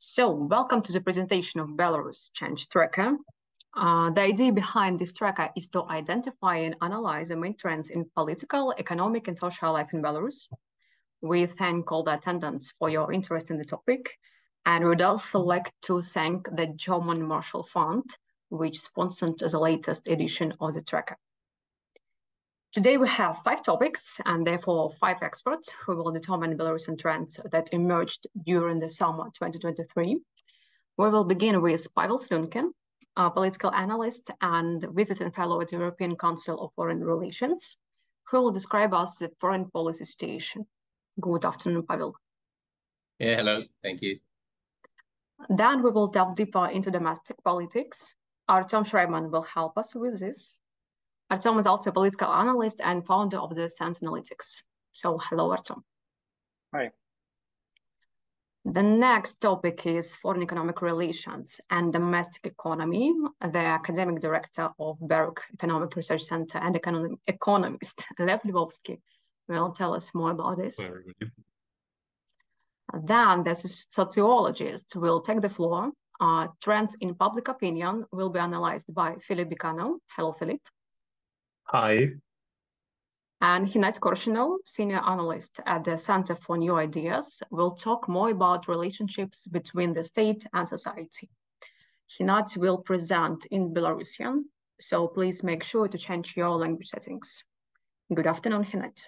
So, welcome to the presentation of Belarus Change Tracker. The idea behind this tracker is to identify and analyze the main trends in political, economic, and social life in Belarus. We thank all the attendants for your interest in the topic, and we would also like to thank the German Marshall Fund, which sponsored the latest edition of the tracker. Today we have 5 topics and therefore 5 experts who will determine Belarusian trends that emerged during the summer 2023. We will begin with Pavel Slunkin, a political analyst and visiting fellow at the European Council of Foreign Relations, who will describe us the foreign policy situation. Good afternoon, Pavel. Yeah, hello, thank you. Then we will delve deeper into domestic politics. Artem Schreiman will help us with this. Artem is also a political analyst and founder of the Sense Analytics. So, hello, Artem. Hi. The next topic is foreign economic relations and domestic economy. The academic director of BEROC Economic Research Center and economist Lev Lvovsky will tell us more about this. Then the sociologist will take the floor. Trends in public opinion will be analyzed by Philip Bikano. Hello, Philip. Hi. And Hinat Korshunov, senior analyst at the Center for New Ideas, will talk more about relationships between the state and society. Hinat will present in Belarusian, so please make sure to change your language settings. Good afternoon, Hinat.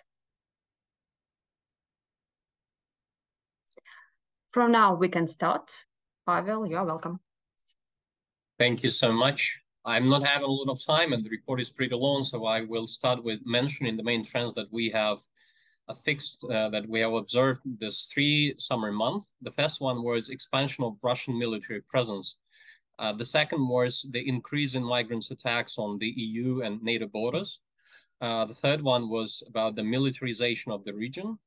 From now, we can start. Pavel, you're welcome. Thank you so much. I'm not having a lot of time and the report is pretty long, so I will start with mentioning the main trends that we have that we have observed this 3 summer months. The first one was expansion of Russian military presence. The second was the increase in migrants' attacks on the EU and NATO borders. The third one was about the militarization of the region.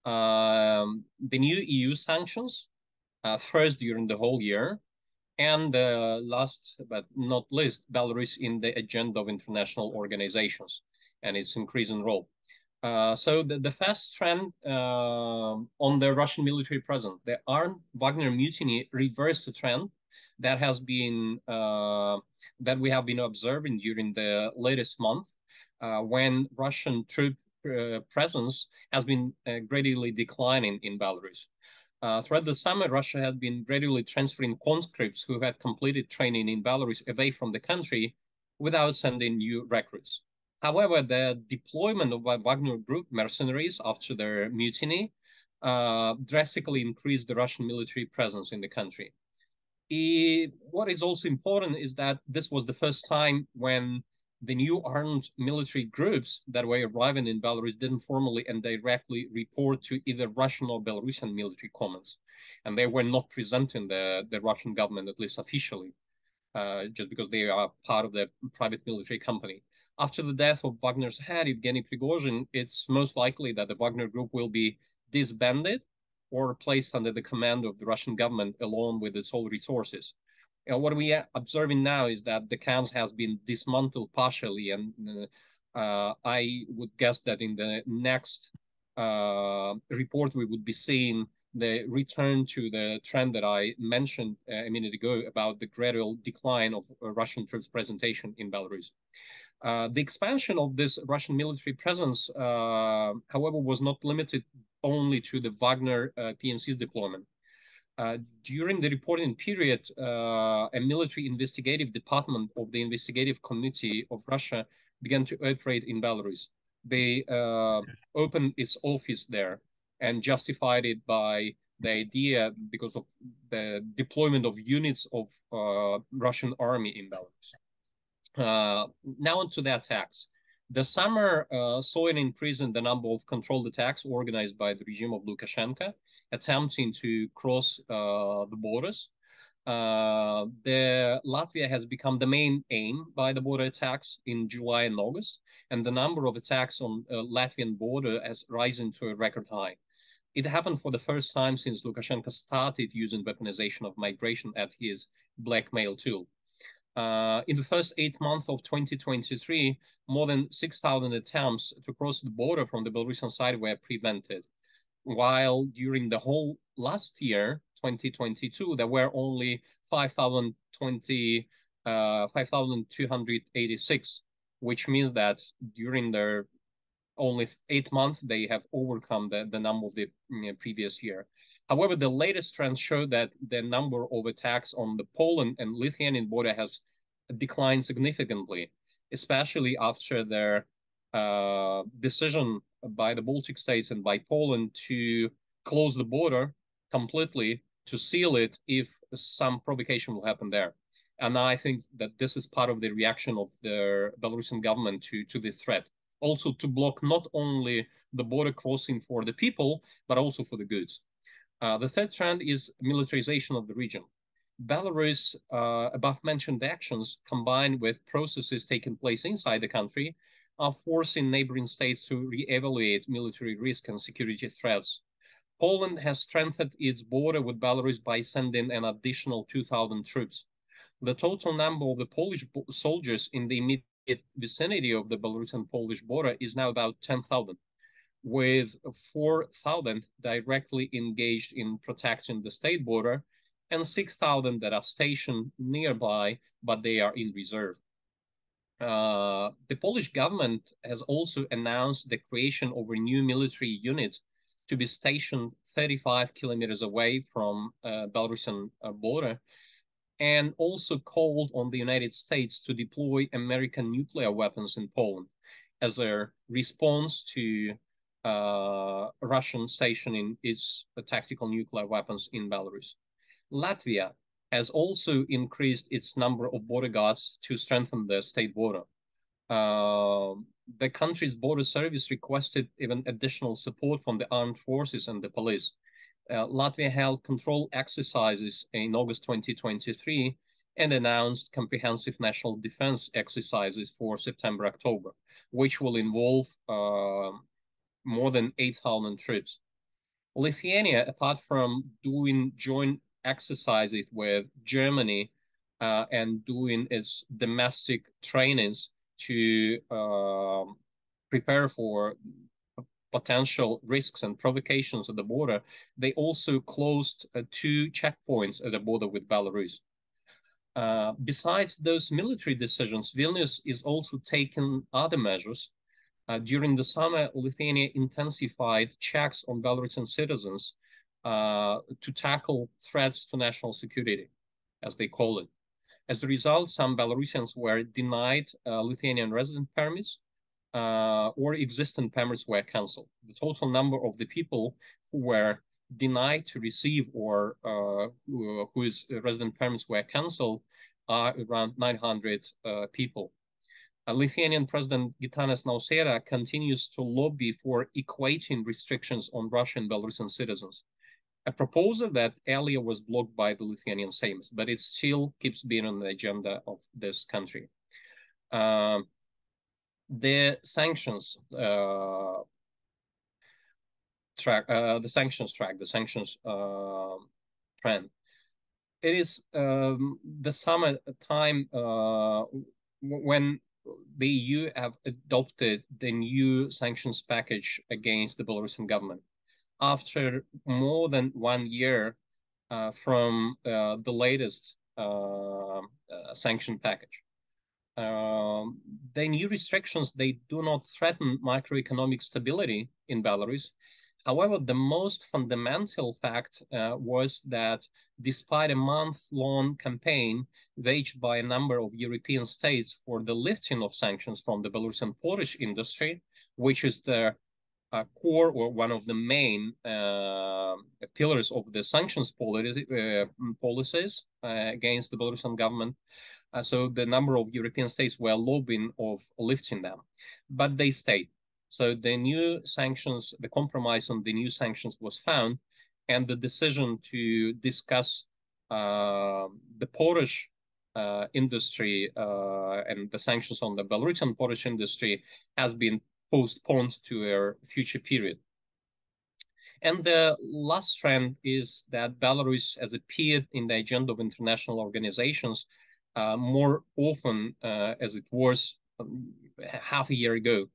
The new EU sanctions, first during the whole year. And last but not least, Belarus in the agenda of international organizations and its increasing role. So the first trend on the Russian military presence, the armed Wagner mutiny reversed the trend that has been that we have been observing during the latest month, when Russian troop presence has been gradually declining in Belarus. Throughout the summer, Russia had been gradually transferring conscripts who had completed training in Belarus away from the country without sending new recruits. However, the deployment of Wagner Group mercenaries after their mutiny drastically increased the Russian military presence in the country. What is also important is that this was the first time when the new armed military groups that were arriving in Belarus didn't formally and directly report to either Russian or Belarusian military commands. And they were not presenting the Russian government, at least officially, just because they are part of the private military company. After the death of Wagner's head, Evgeny Prigozhin, it's most likely that the Wagner Group will be disbanded or placed under the command of the Russian government along with its whole resources. What we are observing now is that the camps has been dismantled partially, and I would guess that in the next report we would be seeing the return to the trend that I mentioned a minute ago about the gradual decline of Russian troops presentation in Belarus. The expansion of this Russian military presence, however, was not limited only to the Wagner PMC's deployment. During the reporting period, a military investigative department of the Investigative Committee of Russia began to operate in Belarus. They opened its office there and justified it by the idea because of the deployment of units of Russian army in Belarus. Now on to the attacks. The summer saw an increase in the number of controlled attacks organized by the regime of Lukashenko, attempting to cross the borders. Latvia has become the main aim by the border attacks in July and August, and the number of attacks on Latvian border has risen to a record high. It happened for the first time since Lukashenko started using weaponization of migration as his blackmail tool. In the first 8 months of 2023, more than 6,000 attempts to cross the border from the Belarusian side were prevented, while during the whole last year, 2022, there were only 5,286, which means that during their only 8 months, they have overcome the number of the previous year. However, the latest trends show that the number of attacks on the Poland and Lithuanian border has declined significantly, especially after their decision by the Baltic states and by Poland to close the border completely, to seal it if some provocation will happen there. And I think that this is part of the reaction of the Belarusian government to the threat. Also to block not only the border crossing for the people, but also for the goods. The third trend is militarization of the region. Belarus, above-mentioned actions, combined with processes taking place inside the country, are forcing neighboring states to re-evaluate military risk and security threats. Poland has strengthened its border with Belarus by sending an additional 2,000 troops. The total number of the Polish soldiers in the immediate vicinity of the Belarusian-Polish border is now about 10,000, with 4,000 directly engaged in protecting the state border and 6,000 that are stationed nearby, but they are in reserve. The Polish government has also announced the creation of a new military unit to be stationed 35 kilometers away from Belarusian border, and also called on the United States to deploy American nuclear weapons in Poland as a response to Russian stationing its tactical nuclear weapons in Belarus. Latvia has also increased its number of border guards to strengthen the state border. The country's border service requested even additional support from the armed forces and the police. Latvia held control exercises in August 2023 and announced comprehensive national defense exercises for September-October, which will involve more than 8,000 troops. Lithuania, apart from doing joint exercises with Germany and doing its domestic trainings to prepare for potential risks and provocations at the border, they also closed 2 checkpoints at the border with Belarus. Besides those military decisions, Vilnius is also taking other measures. During the summer, Lithuania intensified checks on Belarusian citizens to tackle threats to national security, as they call it. As a result, some Belarusians were denied Lithuanian resident permits, or existing permits were cancelled. The total number of the people who were denied to receive or whose resident permits were cancelled are around 900 people. Lithuanian President Gitanas Nausėda continues to lobby for equating restrictions on Russian and Belarusian citizens, a proposal that earlier was blocked by the Lithuanian Seimas, but it still keeps being on the agenda of this country. The sanctions trend. It is the summer time when the EU have adopted the new sanctions package against the Belarusian government. After more than 1 year from the latest sanction package. The new restrictions, they do not threaten macroeconomic stability in Belarus. However, the most fundamental fact was that despite a month-long campaign waged by a number of European states for the lifting of sanctions from the Belarusian Polish industry, which is the core or one of the main pillars of the sanctions policies against the Belarusian government, so the number of European states were lobbying of lifting them, but they stayed. So the new sanctions, the compromise on the new sanctions was found, and the decision to discuss the Polish industry and the sanctions on the Belarusian Polish industry has been postponed to a future period. And the last trend is that Belarus has appeared in the agenda of international organizations more often as it was half a year ago.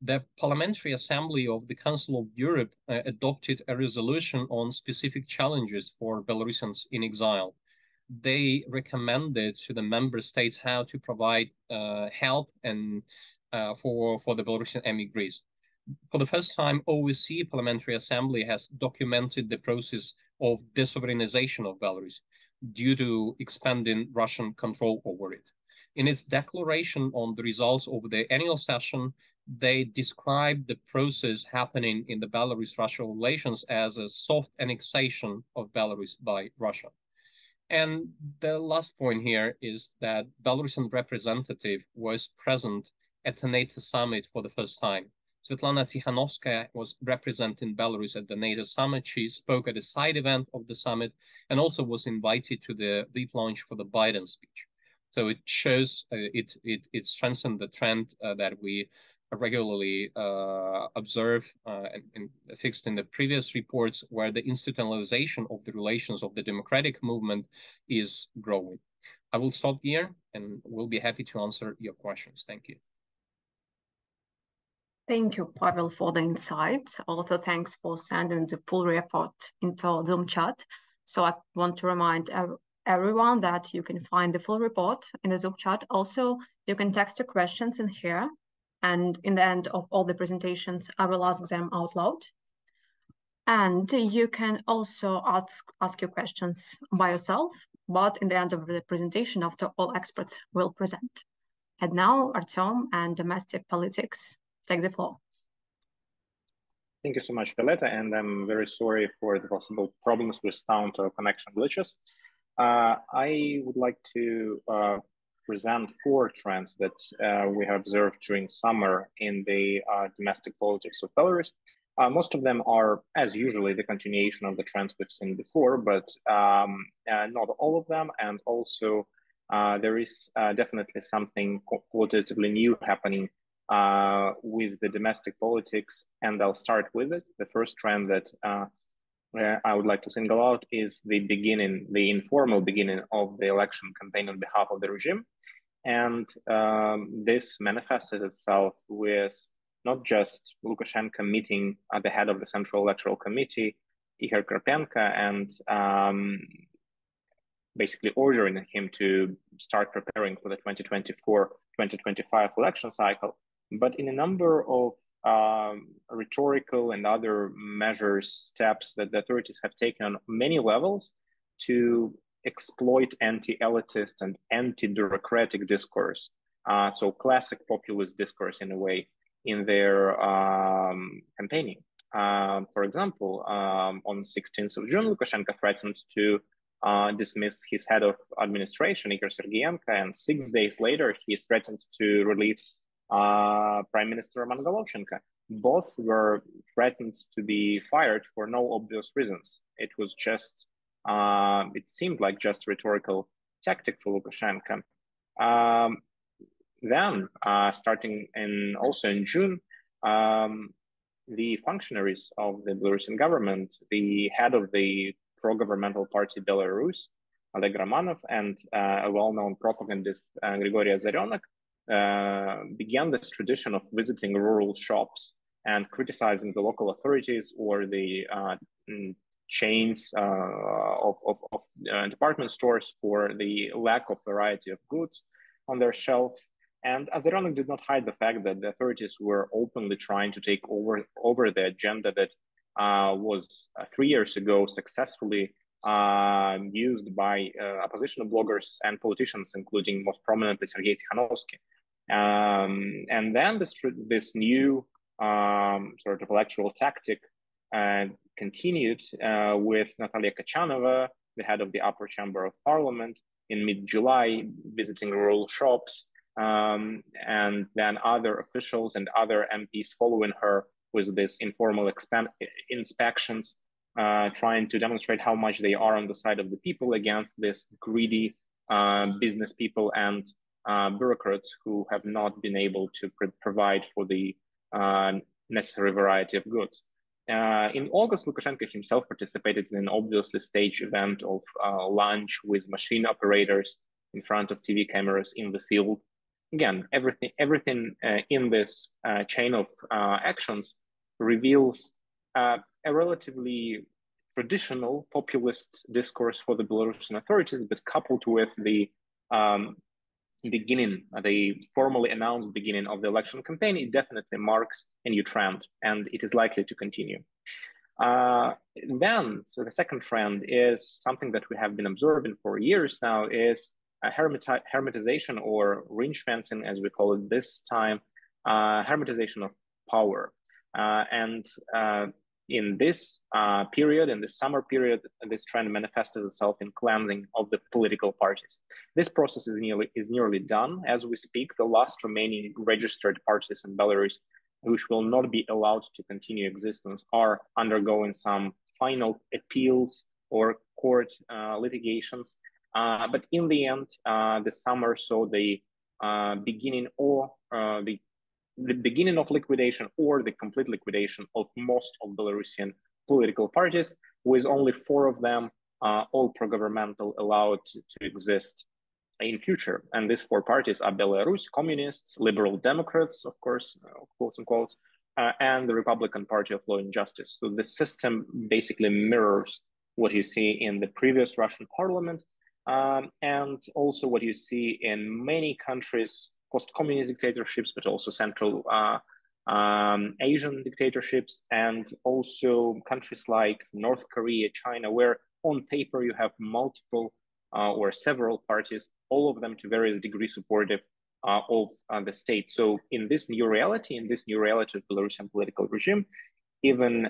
The Parliamentary Assembly of the Council of Europe adopted a resolution on specific challenges for Belarusians in exile. They recommended to the member states how to provide help and for the Belarusian emigres. For the first time, OSCE Parliamentary Assembly has documented the process of desovereignization of Belarus due to expanding Russian control over it. In its declaration on the results of the annual session, they described the process happening in the Belarus-Russia relations as a soft annexation of Belarus by Russia. And the last point here is that Belarusian representative was present at the NATO summit for the first time. Svetlana Tikhanovskaya was representing Belarus at the NATO summit. She spoke at a side event of the summit and also was invited to the lead launch for the Biden speech. So it shows, it strengthened the trend that we regularly observe and fixed in the previous reports, where the institutionalization of the relations of the democratic movement is growing. I will stop here and will be happy to answer your questions. Thank you. Thank you, Pavel, for the insights. Also, thanks for sending the full report into Zoom chat. So I want to remind everyone that you can find the full report in the Zoom chat. Also, you can text your questions in here. And in the end of all the presentations, I will ask them out loud. And you can also ask your questions by yourself, but in the end of the presentation, after all experts will present. And now, Artyom and domestic politics. Take the floor. Thank you so much, Violeta, and I'm very sorry for the possible problems with sound or connection glitches. I would like to present 4 trends that we have observed during summer in the domestic politics of Belarus. Most of them are, as usually, the continuation of the trends we've seen before, but not all of them. And also, there is definitely something qualitatively new happening with the domestic politics, and I'll start with it. The first trend that I would like to single out is the informal beginning of the election campaign on behalf of the regime. And this manifested itself with not just Lukashenko meeting at the head of the Central Electoral Committee, Ihor Karpenko, and basically ordering him to start preparing for the 2024-2025 election cycle, but in a number of rhetorical and other measures, steps that the authorities have taken on many levels to exploit anti-elitist and anti-bureaucratic discourse. So classic populist discourse in a way in their campaigning. For example, on 16th of June, Lukashenko threatened to dismiss his head of administration, Igor Sergeyenko, and 6 days later, he threatened to relieve Prime Minister Roman Goloshenko. Both were threatened to be fired for no obvious reasons. It was just, it seemed like just rhetorical tactic for Lukashenko. Then, starting also in June, the functionaries of the Belarusian government, the head of the pro-governmental party Belarus, Oleg Romanov, and a well-known propagandist, Grigory Azarenok, began this tradition of visiting rural shops and criticizing the local authorities or the chains of department stores for the lack of variety of goods on their shelves. And Azarenok did not hide the fact that the authorities were openly trying to take over the agenda that was 3 years ago successfully used by opposition bloggers and politicians, including most prominently Sergei Tikhanovsky. And then this new sort of electoral tactic continued with Natalia Kachanova, the head of the upper chamber of parliament, in mid-July, visiting rural shops, and then other officials and other MPs following her with this informal inspections, trying to demonstrate how much they are on the side of the people against this greedy business people and bureaucrats who have not been able to provide for the necessary variety of goods. In August, Lukashenko himself participated in an obviously staged event of lunch with machine operators in front of TV cameras in the field. again, everything in this chain of actions reveals a relatively traditional populist discourse for the Belarusian authorities, but coupled with the formally announced beginning of the election campaign, it definitely marks a new trend, and it is likely to continue. Then, so the second trend is something that we have been observing for years now, is a hermetization, or ring fencing, as we call it this time, hermetization of power. In this period, in the summer period, this trend manifested itself in cleansing of the political parties. This process is nearly done as we speak. The last remaining registered parties in Belarus, which will not be allowed to continue existence, are undergoing some final appeals or court litigations. But in the end, the summer saw the beginning or the beginning of liquidation or the complete liquidation of most of Belarusian political parties, with only 4 of them, all pro-governmental, allowed to exist in future. And these 4 parties are Belarus, Communists, Liberal Democrats, of course, quote unquote, and the Republican Party of Law and Justice. So the system basically mirrors what you see in the previous Russian parliament, and also what you see in many countries, post-communist dictatorships, but also Central Asian dictatorships, and also countries like North Korea, China, where on paper you have multiple or several parties, all of them to various degrees supportive of the state. So in this new reality, of Belarusian political regime, even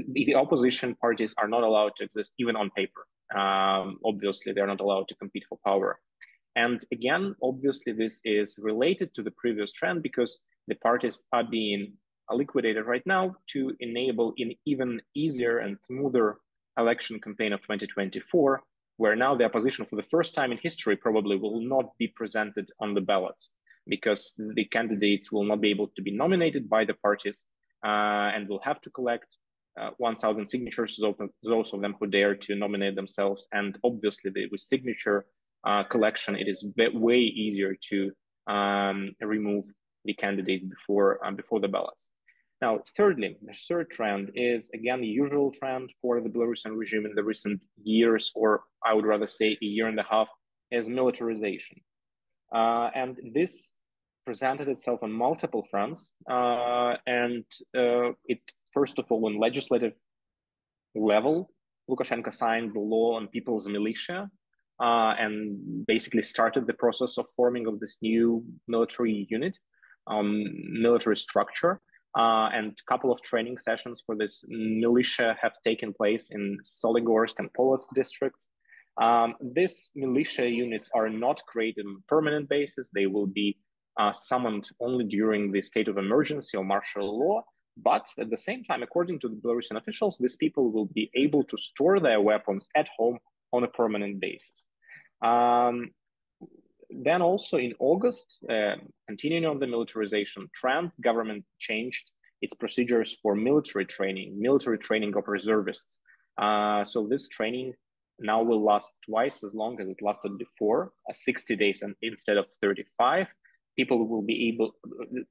the opposition parties are not allowed to exist even on paper. Obviously, they're not allowed to compete for power. And again, obviously, this is related to the previous trend, because the parties are being liquidated right now to enable an even easier and smoother election campaign of 2024, where now the opposition for the first time in history probably will not be presented on the ballots, because the candidates will not be able to be nominated by the parties and will have to collect 1,000 signatures, those of them who dare to nominate themselves. And obviously, with signature collection, it is way easier to remove the candidates before the ballots. Now, thirdly, the third trend is, again, the usual trend for the Belarusian regime in the recent years, or I would rather say a year and a half, is militarization. And this presented itself on multiple fronts. It, first of all, on legislative level, Lukashenko signed the law on people's militia, and basically started the process of forming of this new military unit, military structure. And a couple of training sessions for this militia have taken place in Soligorsk and Polotsk districts. These militia units are not created on a permanent basis. They will be summoned only during the state of emergency or martial law. But at the same time, according to the Belarusian officials, these people will be able to store their weapons at home on a permanent basis. Then also in August, continuing on the militarization trend, government changed its procedures for military training of reservists. So this training now will last twice as long as it lasted before, 60 days instead of 35.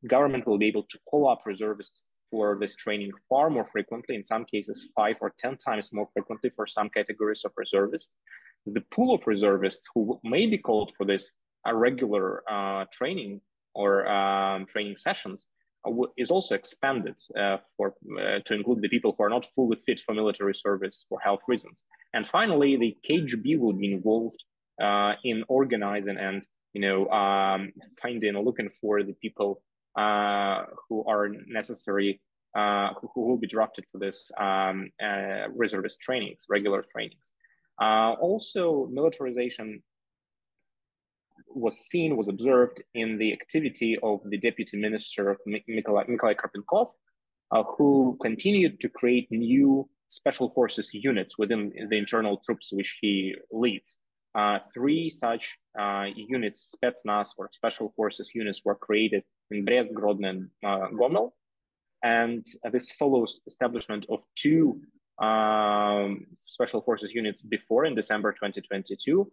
Government will be able to call up reservists for this training far more frequently, in some cases 5 or 10 times more frequently for some categories of reservists. The pool of reservists who may be called for this regular training or training sessions is also expanded to include the people who are not fully fit for military service for health reasons. And finally, the KGB will be involved in organizing and finding or looking for the people who are necessary, who will be drafted for this reservist trainings, regular trainings. Also, militarization was observed in the activity of the deputy minister of Nikolai Karpenkov, who continued to create new special forces units within the internal troops which he leads. 3 such units, Spetsnaz or special forces units, were created in Brest, Grodno, and Gomel. And this follows establishment of 2 special forces units before in December 2022.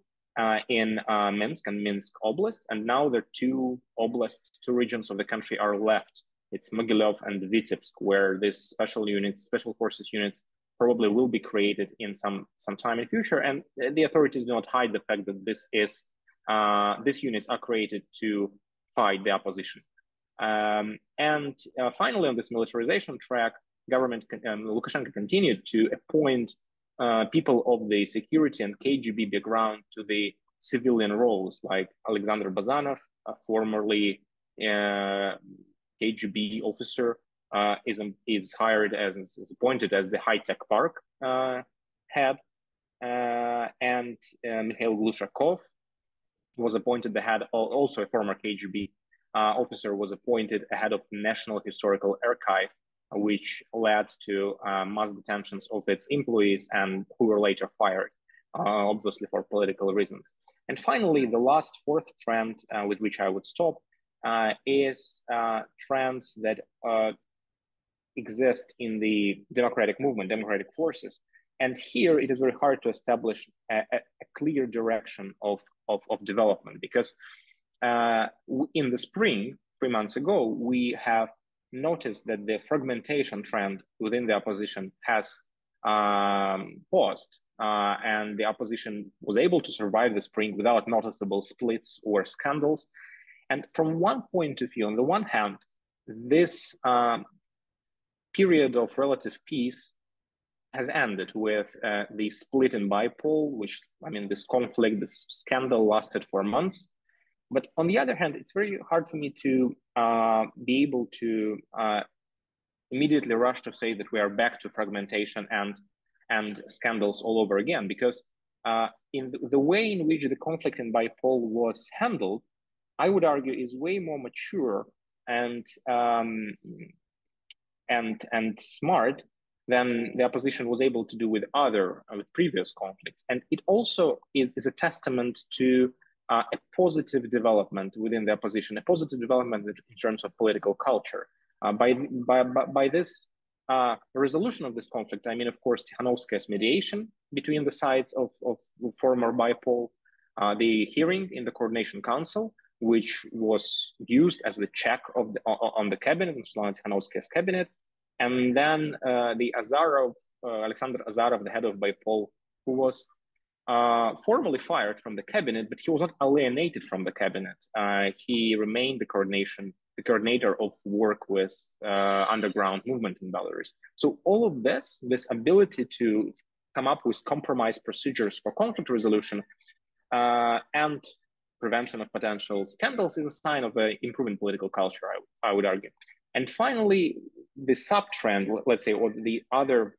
in Minsk and Minsk Oblast, and now the two oblasts, two regions of the country are left. It's Mogilov and Vitebsk, where these special units, special forces units, probably will be created in some time in future. And the authorities do not hide the fact that these units are created to fight the opposition. And finally, on this militarization track, Lukashenko continued to appoint people of the security and KGB background to the civilian roles, like Alexander Bazanov, formerly KGB officer, is hired is appointed as the high-tech park head, and Mikhail Glushakov was appointed the head, also a former KGB officer, was appointed head of National Historical Archive, which led to mass detentions of its employees and who were later fired, obviously for political reasons. And finally, the last fourth trend with which I would stop is trends that exist in the democratic movement, democratic forces. And here it is very hard to establish a clear direction of development, because in the spring, 3 months ago, we have noticed that the fragmentation trend within the opposition has paused, and the opposition was able to survive the spring without noticeable splits or scandals. And from one point of view, on the one hand, this period of relative peace has ended with the split in bipole, which, I mean, this conflict, this scandal lasted for months. But on the other hand, it's very hard for me to be able to immediately rush to say that we are back to fragmentation and scandals all over again, because in the way in which the conflict in bipole was handled, I would argue, is way more mature and smart than the opposition was able to do with previous conflicts. And it also is a testament to a positive development within the opposition, a positive development in terms of political culture. By this resolution of this conflict, I mean, of course, Tikhanovskaya's mediation between the sides of former bipole, the hearing in the Coordination Council, which was used as the check on the cabinet, Svetlana Tikhanovskaya's cabinet, and then the Alexander Azarov, the head of bipole, who was formally fired from the cabinet, but he was not alienated from the cabinet. He remained the coordinator of work with underground movement in Belarus. So all of this ability to come up with compromise procedures for conflict resolution and prevention of potential scandals is a sign of an improving political culture, I would argue. And finally, the sub-trend, let's say, or the other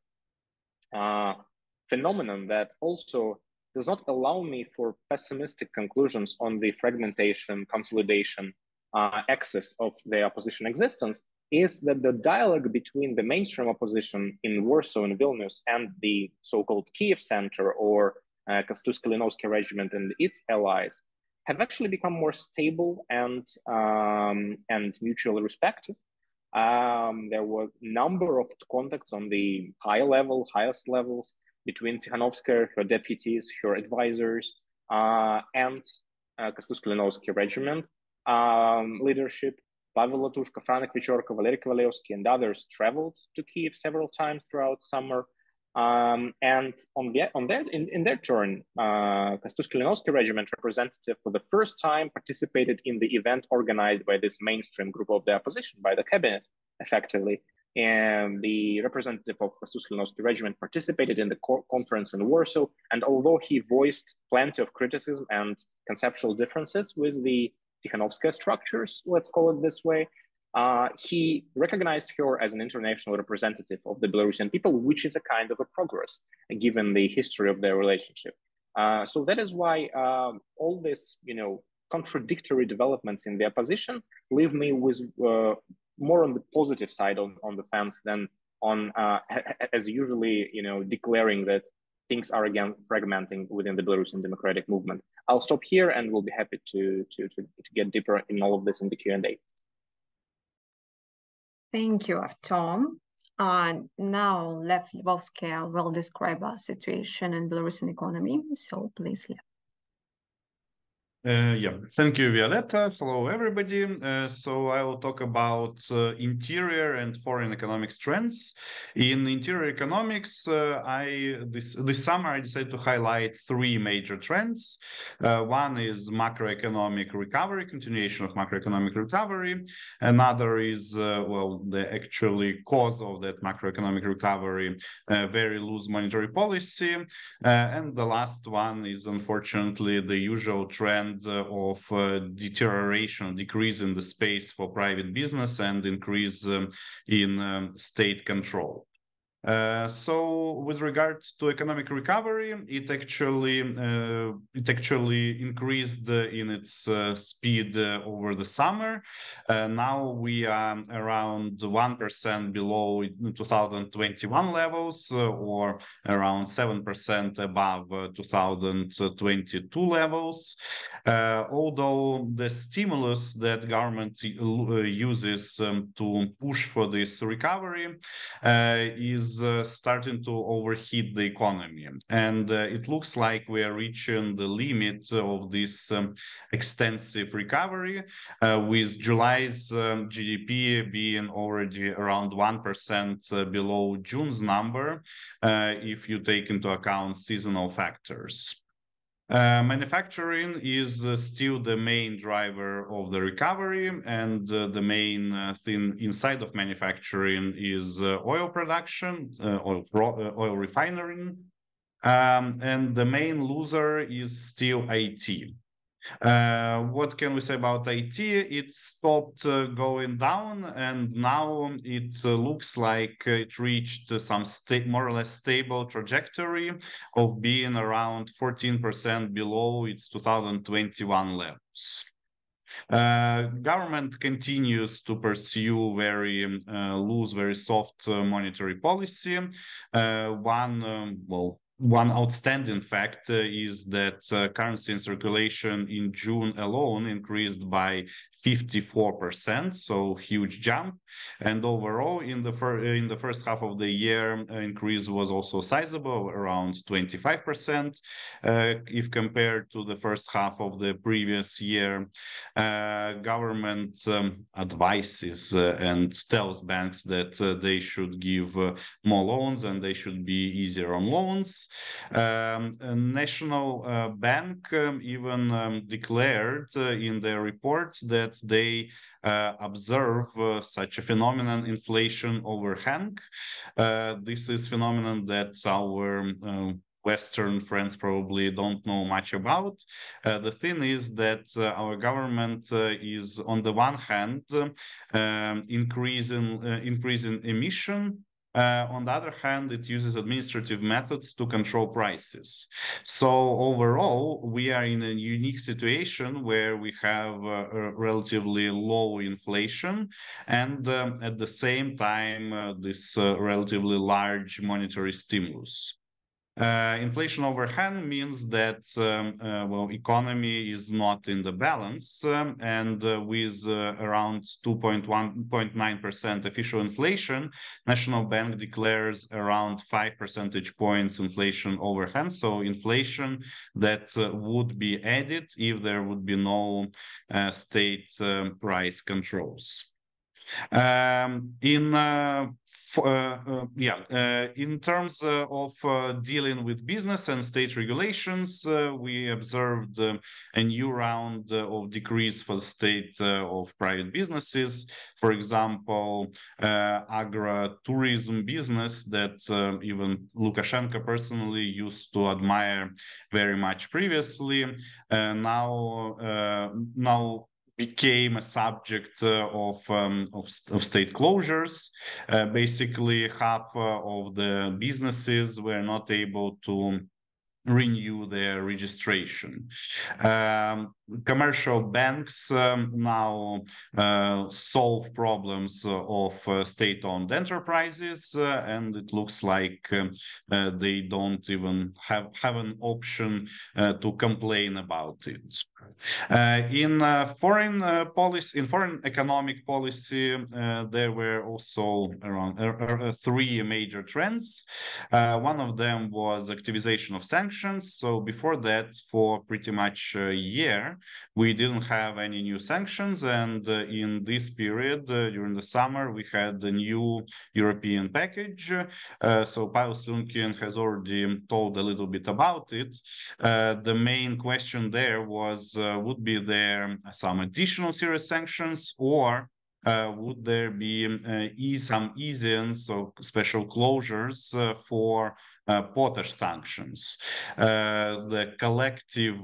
phenomenon that also does not allow me for pessimistic conclusions on the fragmentation, consolidation, axis of the opposition existence, is that the dialogue between the mainstream opposition in Warsaw and Vilnius and the so-called Kiev Center or Kosciuszko-Linowski Regiment and its allies have actually become more stable and mutually respectful. There were a number of contacts on the highest levels between Tikhanovskaya, her deputies, her advisors, and Kosciuszko-Linowski Regiment leadership. Pavel Latushka, Franek Vichorko, Valery Kovalevsky, and others traveled to Kiev several times throughout summer. And in their turn, Kosciuszko-Linowski Regiment representative for the first time participated in the event organized by this mainstream group of the opposition, by the cabinet, effectively. And the representative of Kosciuszko-Linowski Regiment participated in the conference in Warsaw. And although he voiced plenty of criticism and conceptual differences with the Tikhanovskaya structures, let's call it this way, he recognized her as an international representative of the Belarusian people, which is a kind of a progress given the history of their relationship. So that is why all this, contradictory developments in the opposition leave me with more on the positive side on the fence than on, as usually, declaring that things are again fragmenting within the Belarusian democratic movement. I'll stop here and we'll be happy to get deeper in all of this in the Q&A. Thank you, Artem. Now Lev Lvovsky will describe our situation in Belarusian economy. So please, Lev. Yeah, thank you, Violetta. Hello, everybody. So I will talk about interior and foreign economic trends. In interior economics, this summer I decided to highlight three major trends. One is macroeconomic recovery, continuation of macroeconomic recovery. Another is, well, the actually cause of that macroeconomic recovery, very loose monetary policy. And the last one is unfortunately the usual trend of deterioration, decrease in the space for private business and increase in state control. So with regard to economic recovery, it actually increased in its speed over the summer. Now we are around 1% below 2021 levels, or around 7% above 2022 levels. Although the stimulus that government uses to push for this recovery is starting to overheat the economy. And it looks like we are reaching the limit of this extensive recovery, with July's GDP being already around 1% below June's number, if you take into account seasonal factors. Manufacturing is still the main driver of the recovery, and the main thing inside of manufacturing is oil production, oil refinery, and the main loser is still IT. What can we say about IT? It stopped going down, and now it looks like it reached some more or less stable trajectory of being around 14% below its 2021 levels. Government continues to pursue very loose, very soft monetary policy. One outstanding fact is that currency in circulation in June alone increased by 54%, so huge jump. And overall, in the first half of the year, increase was also sizable, around 25%, if compared to the first half of the previous year. Government advises and tells banks that they should give more loans and they should be easier on loans. A national bank even declared in their report that they observe such a phenomenon, inflation overhang. This is phenomenon that our Western friends probably don't know much about. The thing is that our government is, on the one hand, increasing emission. On the other hand, it uses administrative methods to control prices. So overall, we are in a unique situation where we have a relatively low inflation and at the same time, this relatively large monetary stimulus. Inflation overhang means that economy is not in the balance, and with around 2.9% official inflation, National Bank declares around 5 percentage points inflation overhang. So inflation that would be added if there would be no state price controls. In terms of dealing with business and state regulations, we observed a new round of decrease for the state of private businesses. For example, agro-tourism business that even Lukashenko personally used to admire very much previously, now became a subject of state closures. Basically, half of the businesses were not able to renew their registration. Commercial banks now solve problems of state-owned enterprises, and it looks like they don't even have an option to complain about it. In foreign policy, in foreign economic policy, there were also around three major trends. One of them was activization of sanctions. So before that, for pretty much a year, we didn't have any new sanctions. And in this period, during the summer, we had a new European package. So Pavel Slunkin has already told a little bit about it. The main question there was, would be there some additional serious sanctions, or would there be some easings or special closures for potash sanctions? The collective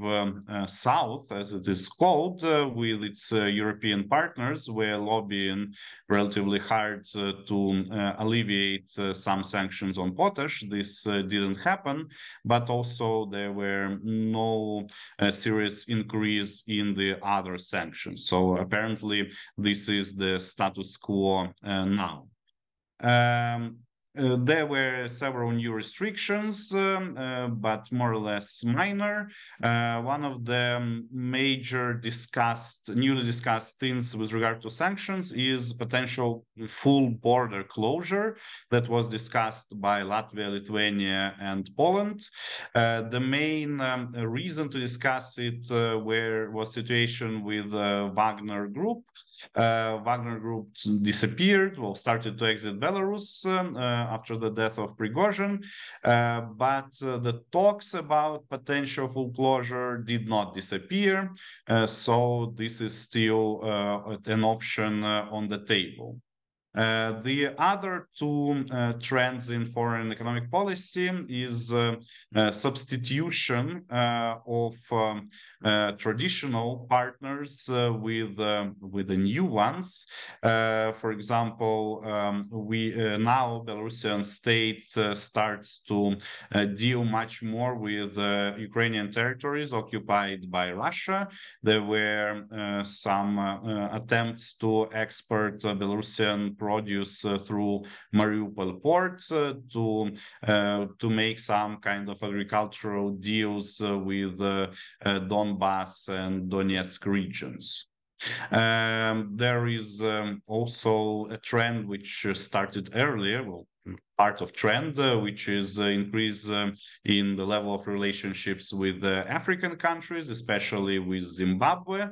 South, as it is called, with its European partners, were lobbying relatively hard to alleviate some sanctions on potash. This didn't happen, but also there were no serious increase in the other sanctions. So apparently this is the status quo now. There were several new restrictions, but more or less minor. One of the major newly discussed things with regard to sanctions is potential full border closure that was discussed by Latvia, Lithuania, and Poland. The main reason to discuss it was situation with Wagner Group. Wagner Group disappeared, started to exit Belarus after the death of Prigozhin, but the talks about potential full closure did not disappear, so this is still an option on the table. The other two trends in foreign economic policy is substitution of traditional partners with the new ones. For example, we now Belarusian state starts to deal much more with Ukrainian territories occupied by Russia. There were some attempts to export Belarusian produce through Mariupol port to make some kind of agricultural deals with Donbass and Donetsk regions. There is also a trend which started earlier, part of trend, which is increase in the level of relationships with African countries, especially with Zimbabwe.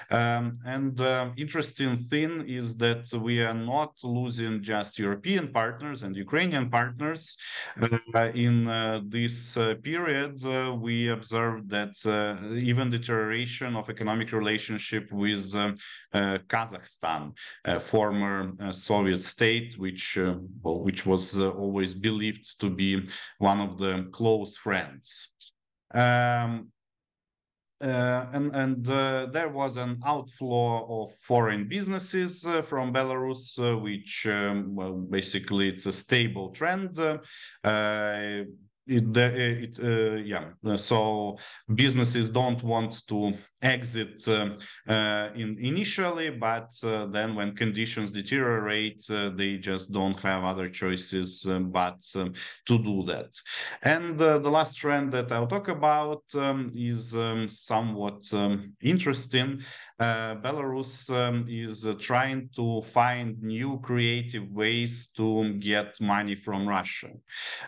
And interesting thing is that we are not losing just European partners and Ukrainian partners. In this period, we observed that even deterioration of economic relationship with Kazakhstan, a former Soviet state, which was always believed to be one of the close friends. And there was an outflow of foreign businesses from Belarus, which basically it's a stable trend. So businesses don't want to exit initially, but then when conditions deteriorate, they just don't have other choices but to do that. And the last trend that I'll talk about is somewhat interesting. Belarus is trying to find new creative ways to get money from Russia.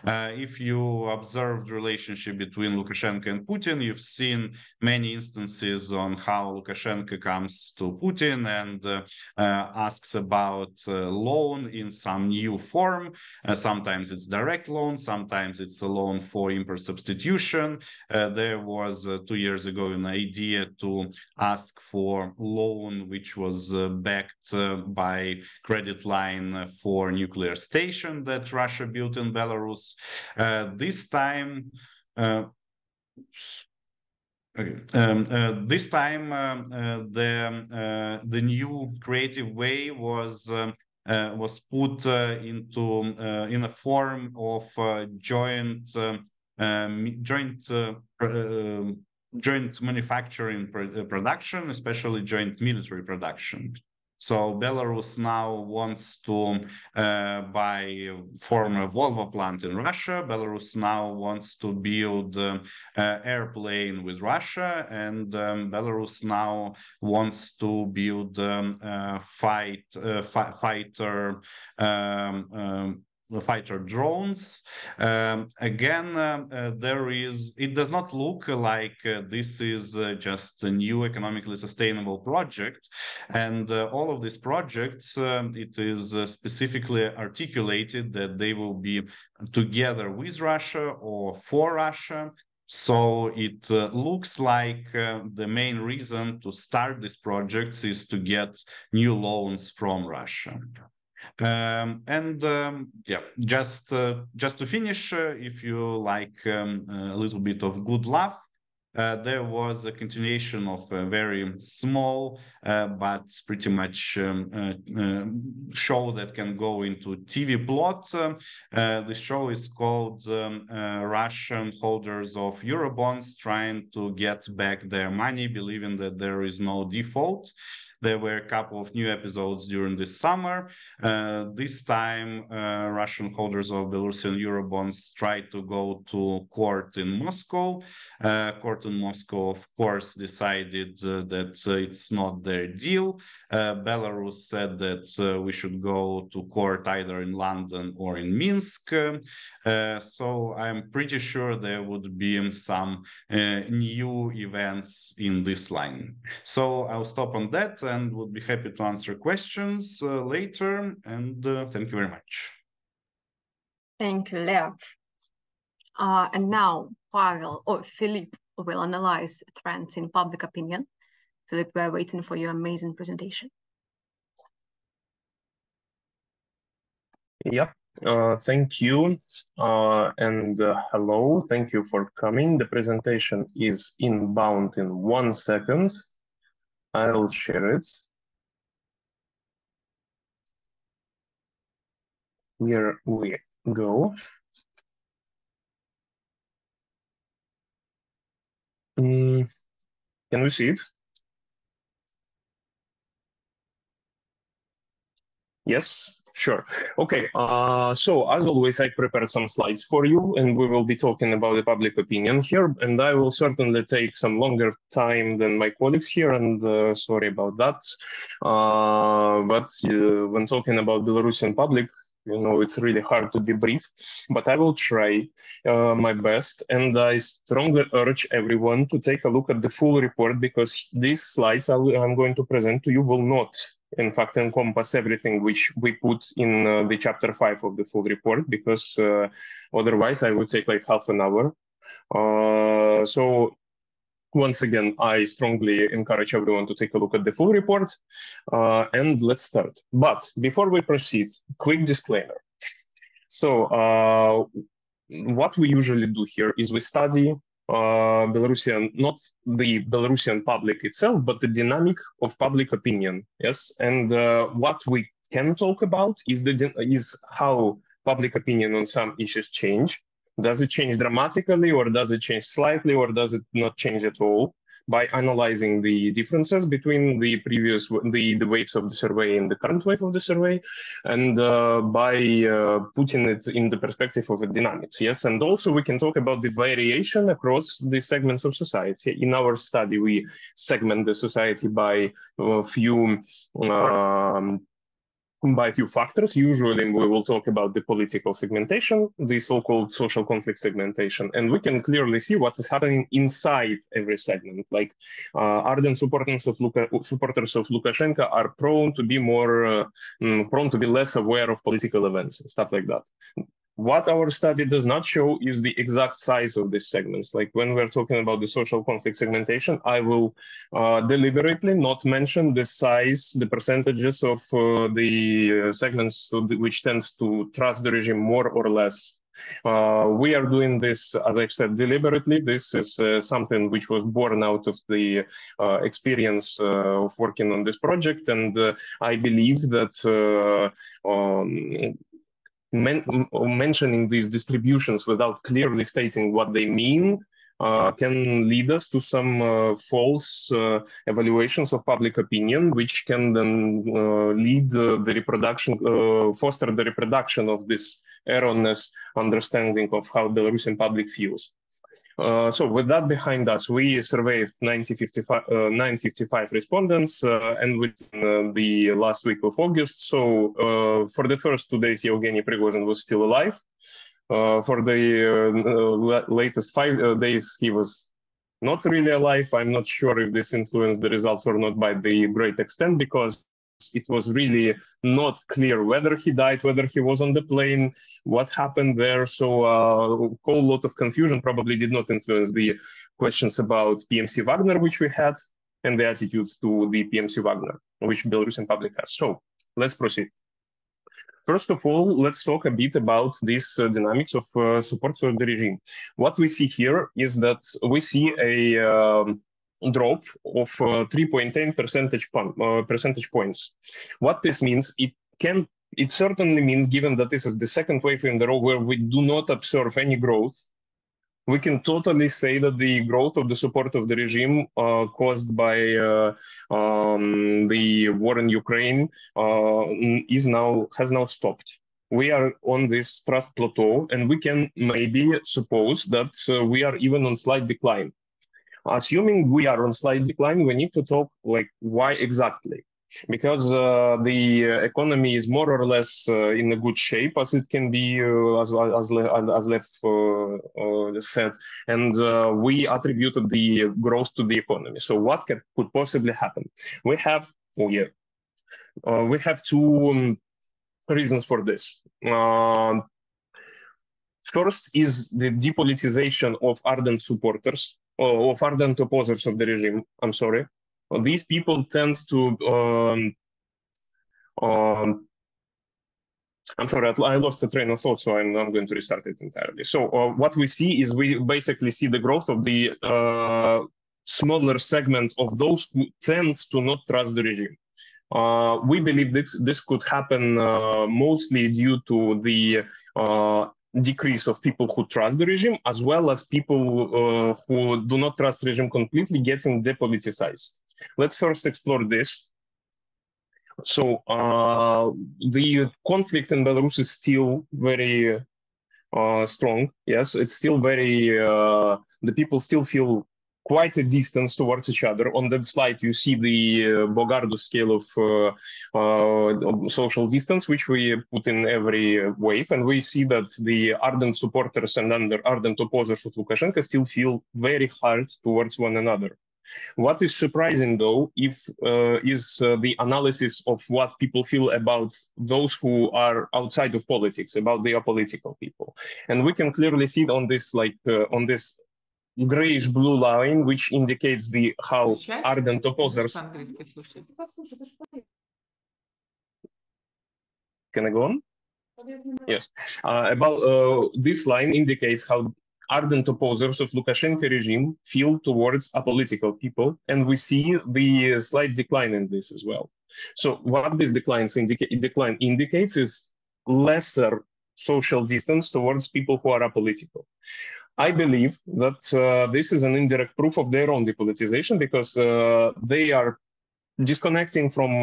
If you observed relationship between Lukashenko and Putin, you've seen many instances on how Lukashenko comes to Putin and asks about loan in some new form. Sometimes it's direct loan, sometimes it's a loan for import substitution. There was 2 years ago an idea to ask for loan which was backed by credit line for nuclear station that Russia built in Belarus. This time this time the new creative way was put into in a form of joint manufacturing production, especially joint military production. So Belarus now wants to buy former Volvo plant in Russia. Belarus now wants to build airplane with Russia, and Belarus now wants to build fighter drones. Again, it does not look like this is just a new economically sustainable project. And all of these projects, it is specifically articulated that they will be together with Russia or for Russia. So it looks like the main reason to start these projects is to get new loans from Russia. Yeah, just to finish, if you like a little bit of good laugh, there was a continuation of a very small but pretty much show that can go into TV plot. The show is called Russian holders of Eurobonds trying to get back their money, believing that there is no default. There were a couple of new episodes during this summer. This time, Russian holders of Belarusian Eurobonds tried to go to court in Moscow. Court in Moscow, of course, decided that it's not their deal. Belarus said that we should go to court either in London or in Minsk. So I'm pretty sure there would be some new events in this line. So I'll stop on that and would be happy to answer questions later. And thank you very much. Thank you, Lev. And now Pavel or Philippe will analyze trends in public opinion. Philippe, we're waiting for your amazing presentation. Yep. Thank you. And hello, thank you for coming. The presentation is inbound in 1 second. I'll share it. Here we go. Can we see it? Yes, sure. Okay, so as always, I prepared some slides for you, and we will be talking about the public opinion here, and I will certainly take some longer time than my colleagues here, and sorry about that. But when talking about Belarusian public, you know, it's really hard to be brief, but I will try my best. And I strongly urge everyone to take a look at the full report, because these slides I'm going to present to you will not, in fact, encompass everything which we put in the chapter 5 of the full report, because otherwise I would take like half an hour. So once again, I strongly encourage everyone to take a look at the full report, and let's start. But before we proceed, quick disclaimer. So what we usually do here is we study Belarusian, not the Belarusian public itself, but the dynamic of public opinion. Yes, and what we can talk about is how public opinion on some issues change. Does it change dramatically, or does it change slightly, or does it not change at all? By analyzing the differences between the previous, the waves of the survey and the current wave of the survey, and by putting it in the perspective of the dynamics. Yes, and also we can talk about the variation across the segments of society. In our study, we segment the society by a few factors. Usually we will talk about the political segmentation, the so-called social conflict segmentation, and we can clearly see what is happening inside every segment. Like ardent supporters of Lukashenko are prone to be less aware of political events and stuff like that. What our study does not show is the exact size of these segments. Like when we're talking about the social conflict segmentation, I will deliberately not mention the size, the percentages of the segments which tends to trust the regime more or less. We are doing this, as I've said, deliberately. This is something which was born out of the experience of working on this project, and I believe that mentioning these distributions without clearly stating what they mean can lead us to some false evaluations of public opinion, which can then lead the reproduction, foster the reproduction of this erroneous understanding of how Belarusian public feels. So with that behind us, we surveyed 955 respondents and within the last week of August. So for the first 2 days, Yevgeny Prigozhin was still alive. For the latest 5 days, he was not really alive. I'm not sure if this influenced the results or not by the great extent, because it was really not clear whether he died, whether he was on the plane, what happened there. So a whole lot of confusion probably did not influence the questions about PMC Wagner, which we had, and the attitudes to the PMC Wagner, which Belarusian public has. So let's proceed. First of all, let's talk a bit about this dynamics of support for the regime. What we see here is that we see a drop of 3.10 percentage points. What this means, it certainly means, given that this is the second wave in the row where we do not observe any growth, we can totally say that the growth of the support of the regime caused by the war in Ukraine has now stopped. We are on this trust plateau, and we can maybe suppose that we are even on slight decline. Assuming we are on slight decline, we need to talk like why exactly. Because the economy is more or less in a good shape as it can be, as Lev said, and we attributed the growth to the economy. So what could possibly happen? We have, we have two reasons for this. First is the depolitization of ardent supporters, of ardent opposers of the regime. I'm sorry. These people tend to, I'm sorry, I lost the train of thought, so I'm going to restart it entirely. So what we see is we basically see the growth of the smaller segment of those who tend to not trust the regime. We believe that this could happen mostly due to the decrease of people who trust the regime, as well as people who do not trust the regime completely getting depoliticized. Let's first explore this. So the conflict in Belarus is still very strong. Yes, it's still very, the people still feel quite a distance towards each other. On that slide, you see the Bogardo scale of social distance, which we put in every wave. And we see that the ardent supporters and ardent opposers of Lukashenko still feel very hard towards one another. What is surprising, though, is the analysis of what people feel about those who are outside of politics, about the apolitical people. And we can clearly see it on this, on this grayish blue line, which indicates how ardent opposers. Can I go on? Yes. This line indicates how ardent opposers of Lukashenko regime feel towards apolitical people, and we see the slight decline in this as well. So what this decline indicates is lesser social distance towards people who are apolitical. I believe that this is an indirect proof of their own depolitization, because they are disconnecting from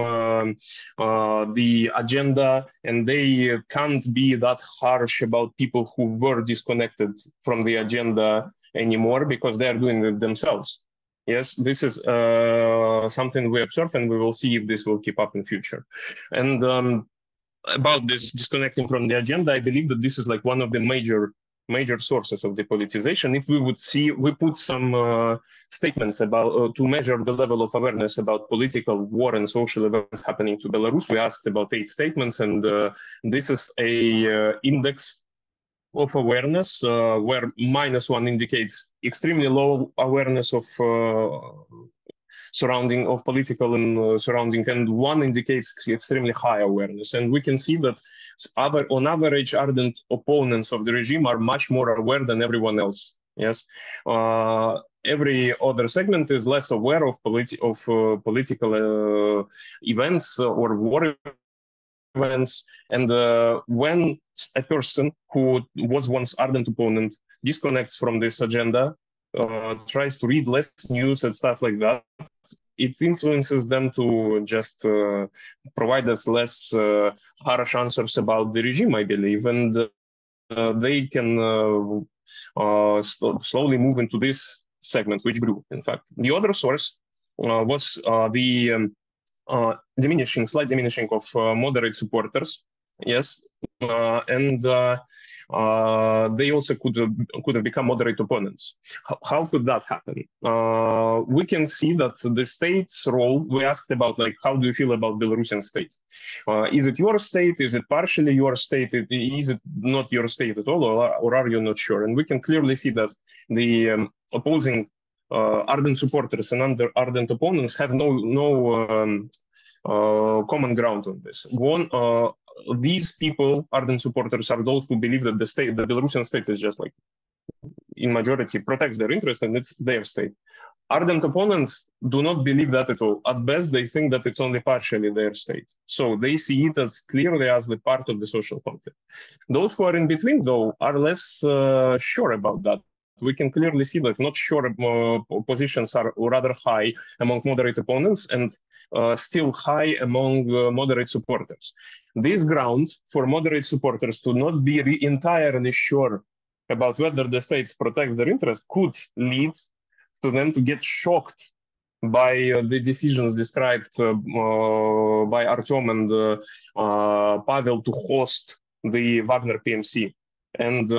the agenda, and they can't be that harsh about people who were disconnected from the agenda anymore, because they are doing it themselves. Yes, this is something we observe, and we will see if this will keep up in future. And about this disconnecting from the agenda, I believe that this is like one of the major sources of depolitization. If we would see, we put some statements about to measure the level of awareness about political, war, and social events happening to Belarus. We asked about 8 statements, and this is a index of awareness where -1 indicates extremely low awareness of surrounding of political and surrounding, and 1 indicates extremely high awareness. And we can see that on average, ardent opponents of the regime are much more aware than everyone else. Yes, every other segment is less aware of political events or war events. And when a person who was once ardent opponent disconnects from this agenda, tries to read less news and stuff like that, it influences them to just provide us less harsh answers about the regime, I believe, and they can slowly move into this segment, which grew, in fact. The other source was the slight diminishing of moderate supporters, yes, and they also could have become moderate opponents. How could that happen? We can see that the state's role, we asked about, like, how do you feel about Belarusian state? Is it your state? Is it partially your state? Is it not your state at all, or are you not sure? And we can clearly see that the opposing ardent supporters and ardent opponents have no common ground on this. These people, ardent supporters, are those who believe that the Belarusian state is just, like, in majority protects their interest and it's their state. Ardent opponents do not believe that at all. At best, they think that it's only partially their state. So they see it as clearly as the part of the social conflict. Those who are in between, though, are less sure about that. We can clearly see that not sure positions are rather high among moderate opponents and still high among moderate supporters. This ground for moderate supporters to not be entirely sure about whether the states protect their interest could lead to them to get shocked by the decisions described by Artyom and Pavel to host the Wagner PMC, and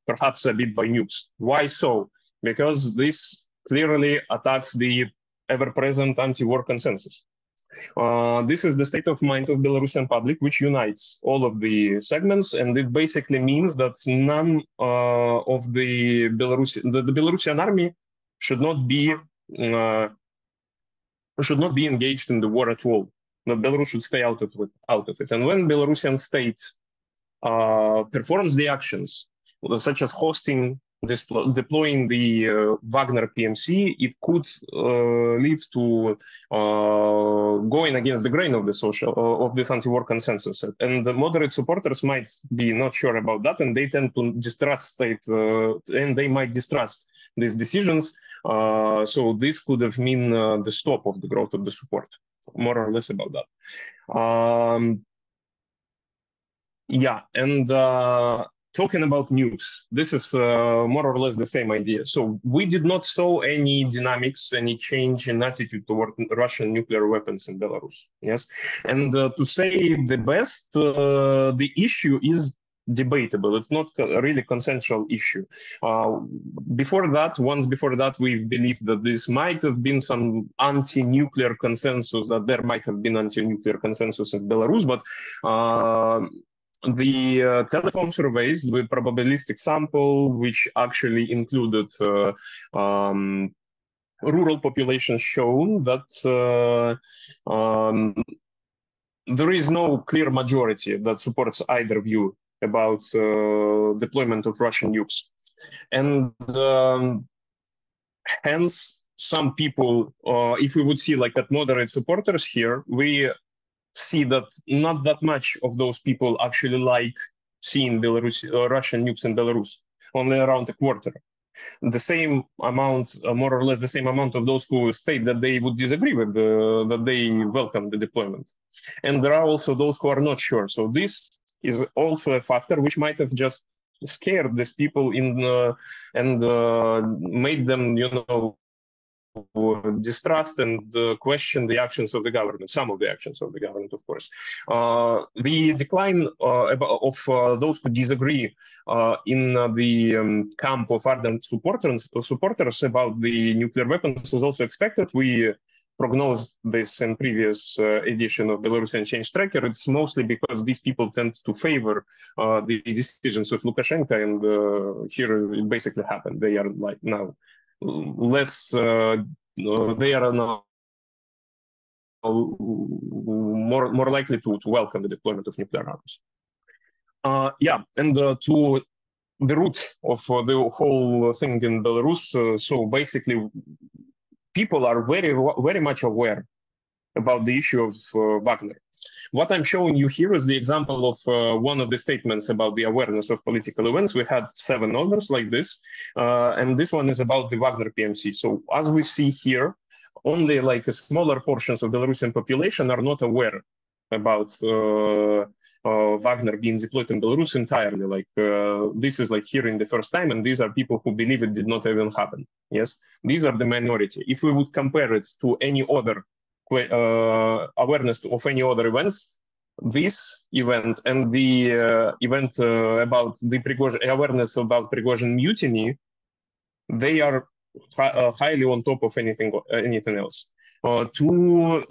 perhaps a bit by news. Why so? Because this clearly attacks the ever-present anti-war consensus. This is the state of mind of Belarusian public, which unites all of the segments, and it basically means that none of the Belarusian army should not be engaged in the war at all. That Belarus should stay out of it. And when Belarusian state performs the actions such as hosting, deploying the Wagner PMC, it could lead to going against the grain of this anti-war consensus. And the moderate supporters might be not sure about that, and they tend to distrust state, and they might distrust these decisions. So this could have mean the stop of the growth of the support, more or less about that. Yeah, and talking about news, this is more or less the same idea. So we did not saw any dynamics, any change in attitude toward Russian nuclear weapons in Belarus. Yes, and to say the best, the issue is debatable. It's not a really consensual issue. Before that, we believed that this might have been some anti-nuclear consensus, that there might have been anti-nuclear consensus in Belarus, but the telephone surveys, the probabilistic sample, which actually included rural populations, shown that there is no clear majority that supports either view about deployment of Russian nukes. And hence, some people, if we would see like at moderate supporters here, we see that not that much of those people actually like seeing Russian nukes in Belarus, only around a quarter. The same amount, more or less the same amount of those who state that they would disagree with that they welcome the deployment. And there are also those who are not sure. So this is also a factor which might have just scared these people and made them, distrust and question the actions of the government, some of the actions of the government, of course. The decline of those who disagree in the camp of ardent supporters about the nuclear weapons is also expected. We prognosed this in previous edition of Belarusian Change Tracker. It's mostly because these people tend to favor the decisions of Lukashenko, and here it basically happened. They are like now less, they are now more likely to welcome the deployment of nuclear arms. Yeah, and to the root of the whole thing in Belarus, so basically people are very much aware about the issue of Wagner. what I'm showing you here is the example of one of the statements about the awareness of political events. We had 7 others like this, and this one is about the Wagner PMC. So as we see here, only like a smaller portions of Belarusian population are not aware about Wagner being deployed in Belarus entirely. Like this is like hearing the first time, and these are people who believe it did not even happen. Yes, these are the minority. If we would compare it to any other awareness of any other events, this event and the event about the Prigozhin, awareness about Prigozhin mutiny, they are highly on top of anything else. 2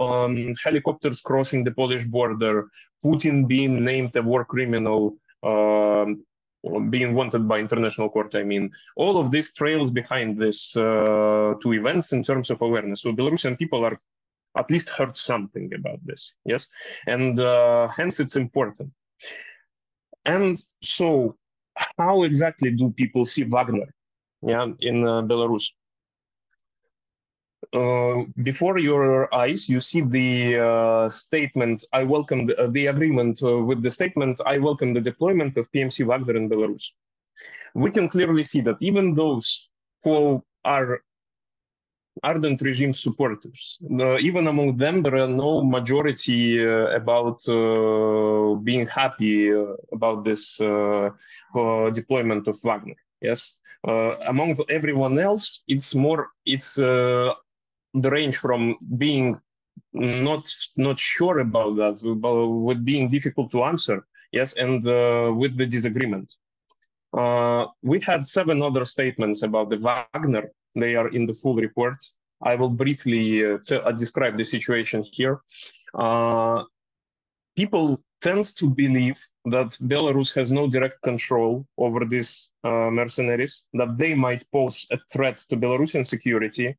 helicopters crossing the Polish border, Putin being named a war criminal, being wanted by international court. I mean, all of this trails behind this 2 events in terms of awareness. So Belarusian people are at least heard something about this, yes? And hence it's important. And so how exactly do people see Wagner, yeah, in Belarus? Before your eyes, you see the statement, I welcome the agreement with the statement, I welcome the deployment of PMC Wagner in Belarus. We can clearly see that even those who are ardent regime supporters, even among them, there are no majority about being happy about this deployment of Wagner. Yes, among everyone else, it's the range from being not sure about that, with being difficult to answer, yes, and with the disagreement. We had 7 other statements about the Wagner. They are in the full report. I will briefly describe the situation here. People tend to believe that Belarus has no direct control over these mercenaries, that they might pose a threat to Belarusian security,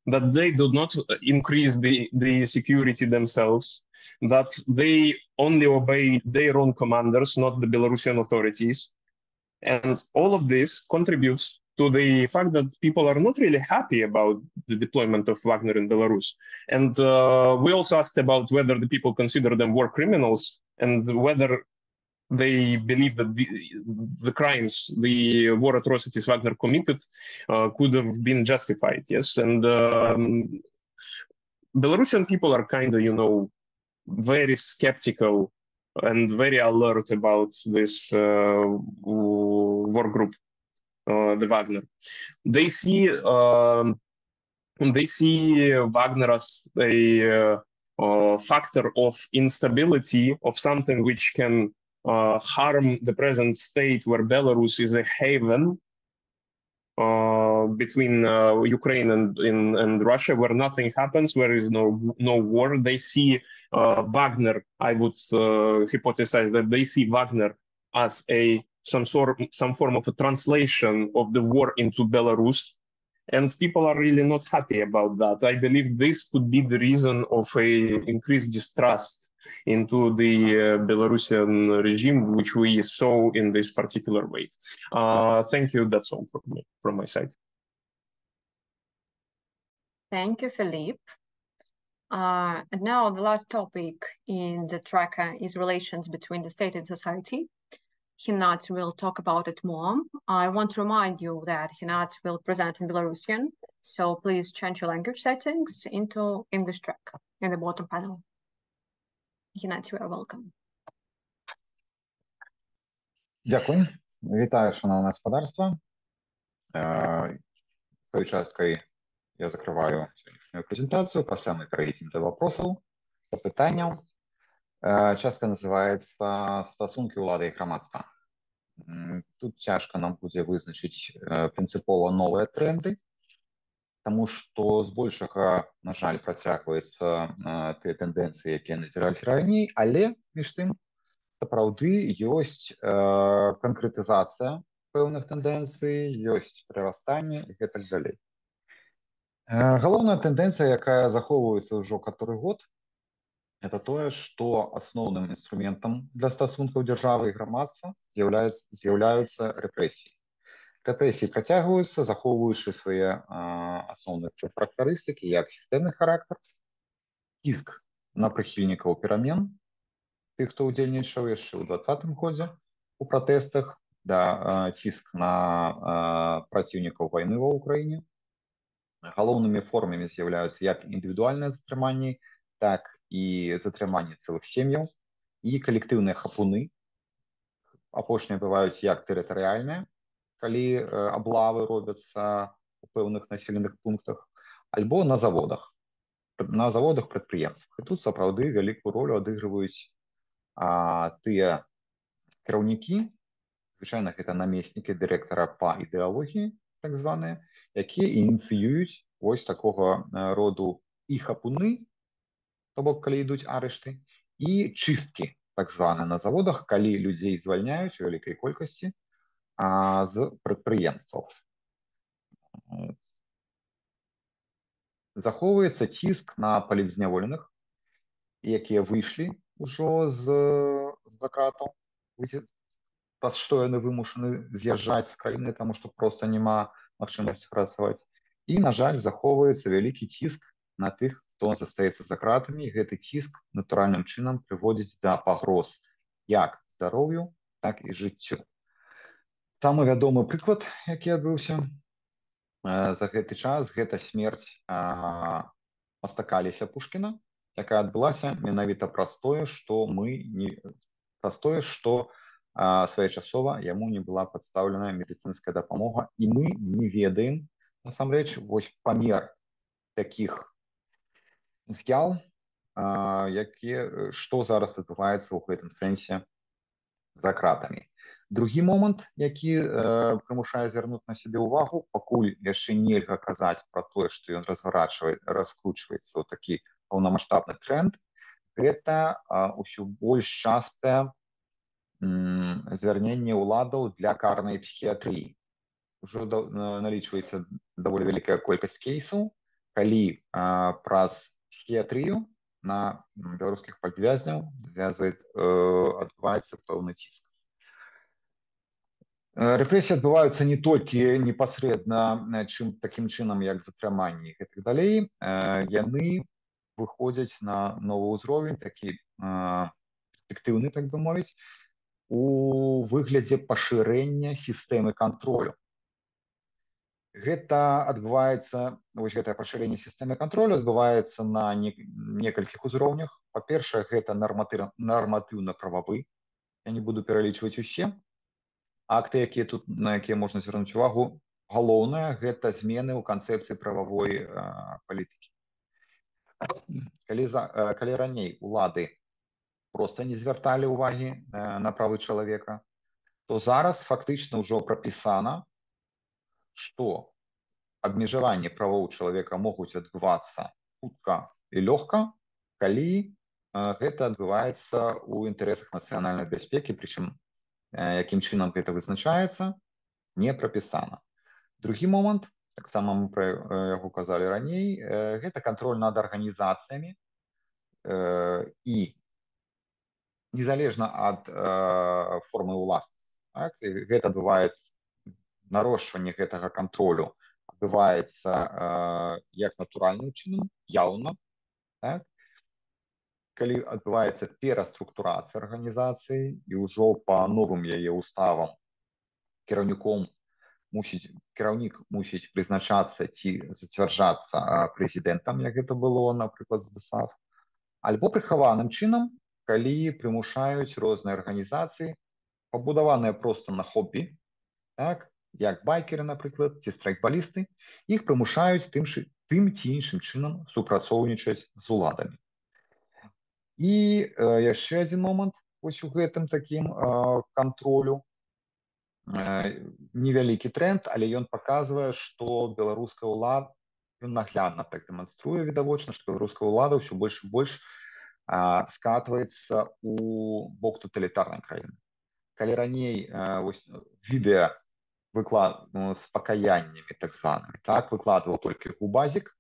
that they do not increase the security themselves, that they only obey their own commanders, not the Belarusian authorities. And all of this contributes to the fact that people are not really happy about the deployment of Wagner in Belarus. And we also asked about whether the people consider them war criminals and whether they believe that the crimes, the war atrocities Wagner committed could have been justified, yes. And Belarusian people are kind of, very skeptical and very alert about this war group, the Wagner. They see Wagner as a factor of instability, of something which can harm the present state, where Belarus is a haven between Ukraine and Russia, where nothing happens, where there is no war. They see Wagner. I would hypothesize that they see Wagner as some form of a translation of the war into Belarus, and people are really not happy about that. I believe this could be the reason of a increased distrust into the Belarusian regime, which we saw in this particular wave. Thank you. That's all from my side. Thank you, Philippe. And now the last topic in the tracker is relations between the state and society. Hinat will talk about it more. I want to remind you that Hinat will present in Belarusian, so please change your language settings into English track in the bottom panel. Hinat, you are welcome. Дякую. Вітаю, шановне господарство. Свою часткой я закрываю сегодняшнюю презентацию, пасля мы перейдем до вопросов, до питання. Частка називається «Стосунки ўлады і грамадства». Тут цяжка нам будзе вызначыць прынцыпова новыя тренды, таму што збольшага, на жаль, працягваюцца тыя тэндэнцыі, якія назіраліся раней, але між тым сапраўды ёсць канкрэтызацыя пэўных тэндэнцый, ёсць прырастанне і гэтак далей. Галоўная тэндэнцыя, якая захоўваецца ўжо каторы год, это тое, што асноўным інструментам для стасункаў дзяржавы і грамадства з'яўляюцца рэпрэсіі. Рэпрэсіі працягваюцца, захоўваючы свае асноўныя характарыстыкі, як сістэмны характар, ціск на прыхільнікаў перамен, тых, хто ўдзельнічаў яшчэ ў 2020 годзе у пратэстах, ціск на праціўнікаў вайны ва ўкраіне. Галоўнымі формамі з'яўляюцца як індывідуальныя затрыманні, так і затрыманні цэлых сем'яў і калектыўныя хапуны. Апошнія бываюць як тэрытарыяльныя, калі аблавы робяцца у пэўных населеных пунктах, альбо на заводах, прадпрыемствах. І тут сапраўды вялікую ролю адыгрываюць тыя кіраўнікі, звычайна гэта намеснікі дырэктара па ідэалогіі, так званыя, якія ініцыююць вось такога роду і хапуны, то бок, калі ідуць арышты, і чысткі, так званыя, на заводах, калі людзей звальняюць у вялікай колькасці з прадпрыемстваў. Захоўваецца ціск на палітзняволеных, якія выйшлі ўжо з-за кратаў, праз што яны вымушаны з'язджаць з краіны, таму што проста няма магчымасці працаваць. І, на жаль, захоўваецца вялікі ціск на тых, хто застаецца за кратамі, і гэты ціск натуральным чынам прыводзіць да пагроз як здароўю, так і жыццю. Самы вядомы прыклад, які адбыўся за гэты час, гэта смерць мастака Леся Пушкіна, якая адбылася менавіта праз тое, што своечасова яму не была прадстаўлена медыцынская дапамога, і мы не ведаем, насамрэч, вось памер такіх з'яў, што зараз адбываецца ў гэтым сэнсе за кратамі. Другі момант, які прымушае звярнуць на сябе ўвагу, пакуль яшчэ нельга казаць пра тое, што ён раскручваецца ў такі паўнамаштабны тренд, гэта ўсё больш частае звярненне ўладаў для карнай псіхіятрыі. Ужо налічваецца даволі вялікая колькасць кейсаў, калі праз псіхіятрыю на беларускіх палітвязняў адбываецца пэўны ціск. Рэпрэсіі адбываюцца не толькі непасрэдна такім чынам, як затрыманні і гэтак далей, яны выходзяць на новы ўзровень, такі перспектыўны, так бы мовіць, у выглядзе пашырэння сістэмы кантролю. Гэта адбываецца, вось гэтае пашырэнне сістэмы кантролю адбываецца на некалькіх узроўнях. Па-першае, гэта нарматыўна-прававы. Я не буду пералічваць усе акты, на якія можна звярнуць увагу. Галоўнае, гэта змены ў канцэпцыі прававой палітыкі. Калі раней улады проста не звярталі ўвагі на правы чалавека, то зараз фактычна ўжо прапісана, што абмежаванні правоў чалавека могуць адбывацца хутка і лёгка, калі гэта адбываецца ў інтарэсах нацыянальнай бяспекі, прычым якім чынам гэта вызначаецца, не прапісана. Другі момант, таксама мы пра яго казалі раней, гэта кантроль над арганізацыямі, і незалежна ад формы ўласнасці. Гэта адбываецца, нарошчванне гэтага кантролю адбываецца як натуральным чынам, яўна, калі адбываецца пераструктурацыя арганізацыі, і ўжо па новым яе уставам кіраўнік мусіць прызначацца ці зацвярджацца прэзідэнтам, як гэта было, напрыклад, з ДСАФ, альбо прыхаваным чынам, калі прымушаюць розныя арганізацыі, пабудаваныя проста на хобі, як байкеры, напрыклад, ці страйкбалісты, іх прымушаюць тым ці іншым чынам супрацоўнічаць з уладамі. І яшчэ адзін момант вось у гэтым такім кантролю. Невялікі тренд, але ён паказвае, што беларуская ўлада, ён наглядна так дэманструе, відавочна, што беларуская ўлада ўсё больш і больш скатваецца ў бок таталітарнай краіны. Калі раней відэа з пакаяннямі, так званымі, выкладваў толькі губазік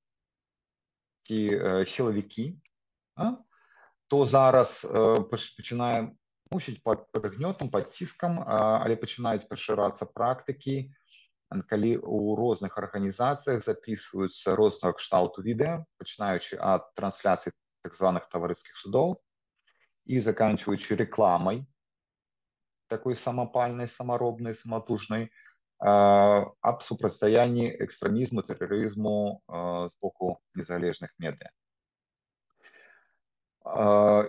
ці сілавікі, то зараз пачынае, мусіць, пад гнётам, пад ціскам, але пачынаюць пашырацца практыкі, калі ў розных арганізацыях запісваюцца рознага кшталту відэа, пачынаючы ад трансляцыі так званых таварыскіх судоў і заканчиваючы рекламай такой самапальнай, самаробнай, саматужнай, аб супрацьстаянні экстрэмізму, тэрарызму з боку незалежных медыа.